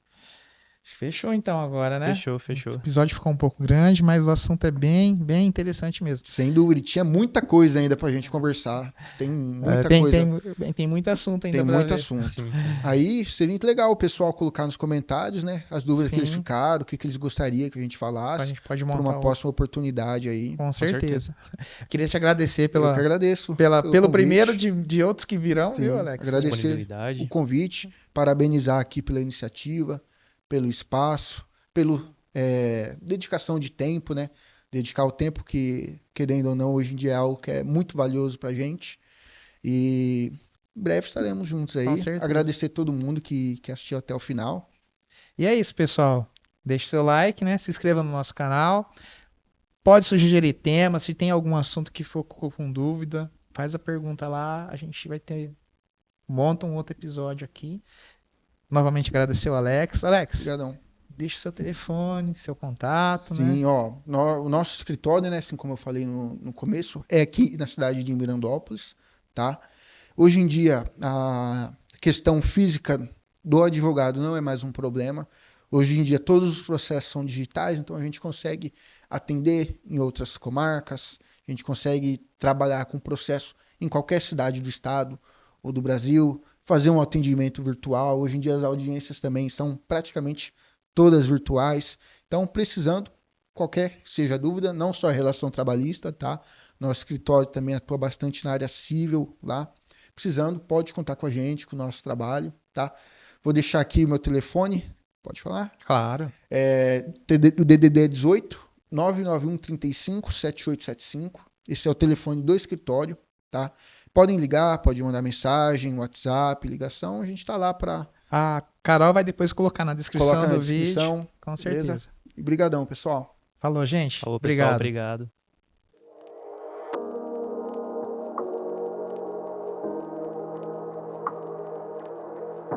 Fechou então agora, né? Fechou, O fechou. episódio ficou um pouco grande, mas o assunto é bem interessante mesmo. Sem dúvida, e tinha muita coisa ainda pra gente conversar. Tem É, muita coisa. tem muito assunto Tem ainda para muito ver. assunto. Sim, sim. Aí seria muito legal o pessoal colocar nos comentários, né? As dúvidas que eles Sim, ficaram, o que eles gostariam que a gente a falasse, gente pode para uma montar outro, próxima oportunidade aí. com Com certeza. certeza. Queria te agradecer Eu que agradeço pelo pelo primeiro convite. de outros que virão, viu, Sim, Alex? agradecer o Disponibilidade. convite, parabenizar aqui pela iniciativa, pelo espaço, pela dedicação de tempo, né? Dedicar o tempo que, querendo ou não, hoje em dia é algo que é muito valioso pra gente. E em breve estaremos juntos Com aí. certeza. Agradecer todo mundo que assistiu até o final. E é isso, pessoal. Deixe seu like, né? Se inscreva no nosso canal. Pode sugerir temas. Se tem algum assunto que ficou com dúvida, faz a pergunta lá. A gente vai ter. Monta um outro episódio aqui. Novamente agradecer o Alex. Alex, Obrigadão. deixe seu telefone, seu contato, né? Sim, ó, o nosso escritório, né, assim como eu falei no começo, é aqui na cidade de Mirandópolis, tá? Hoje em dia, a questão física do advogado não é mais um problema. Hoje em dia, todos os processos são digitais, então a gente consegue atender em outras comarcas, a gente consegue trabalhar com processo em qualquer cidade do estado ou do Brasil, fazer um atendimento virtual. Hoje em dia, as audiências também são praticamente todas virtuais. Então, precisando, qualquer seja a dúvida, não só a relação trabalhista, tá? Nosso escritório também atua bastante na área civil lá. Precisando, pode contar com a gente, com o nosso trabalho, tá? Vou deixar aqui o meu telefone, pode falar? Claro. O DDD é 18 991 35 7875. Esse é o telefone do escritório, tá? Podem ligar, pode mandar mensagem, WhatsApp, ligação, a gente está lá para A Carol vai depois colocar na descrição colocar na do vídeo. descrição, Com beleza? certeza. E brigadão, pessoal. Falou, gente. Falou, pessoal. Obrigado. Obrigado.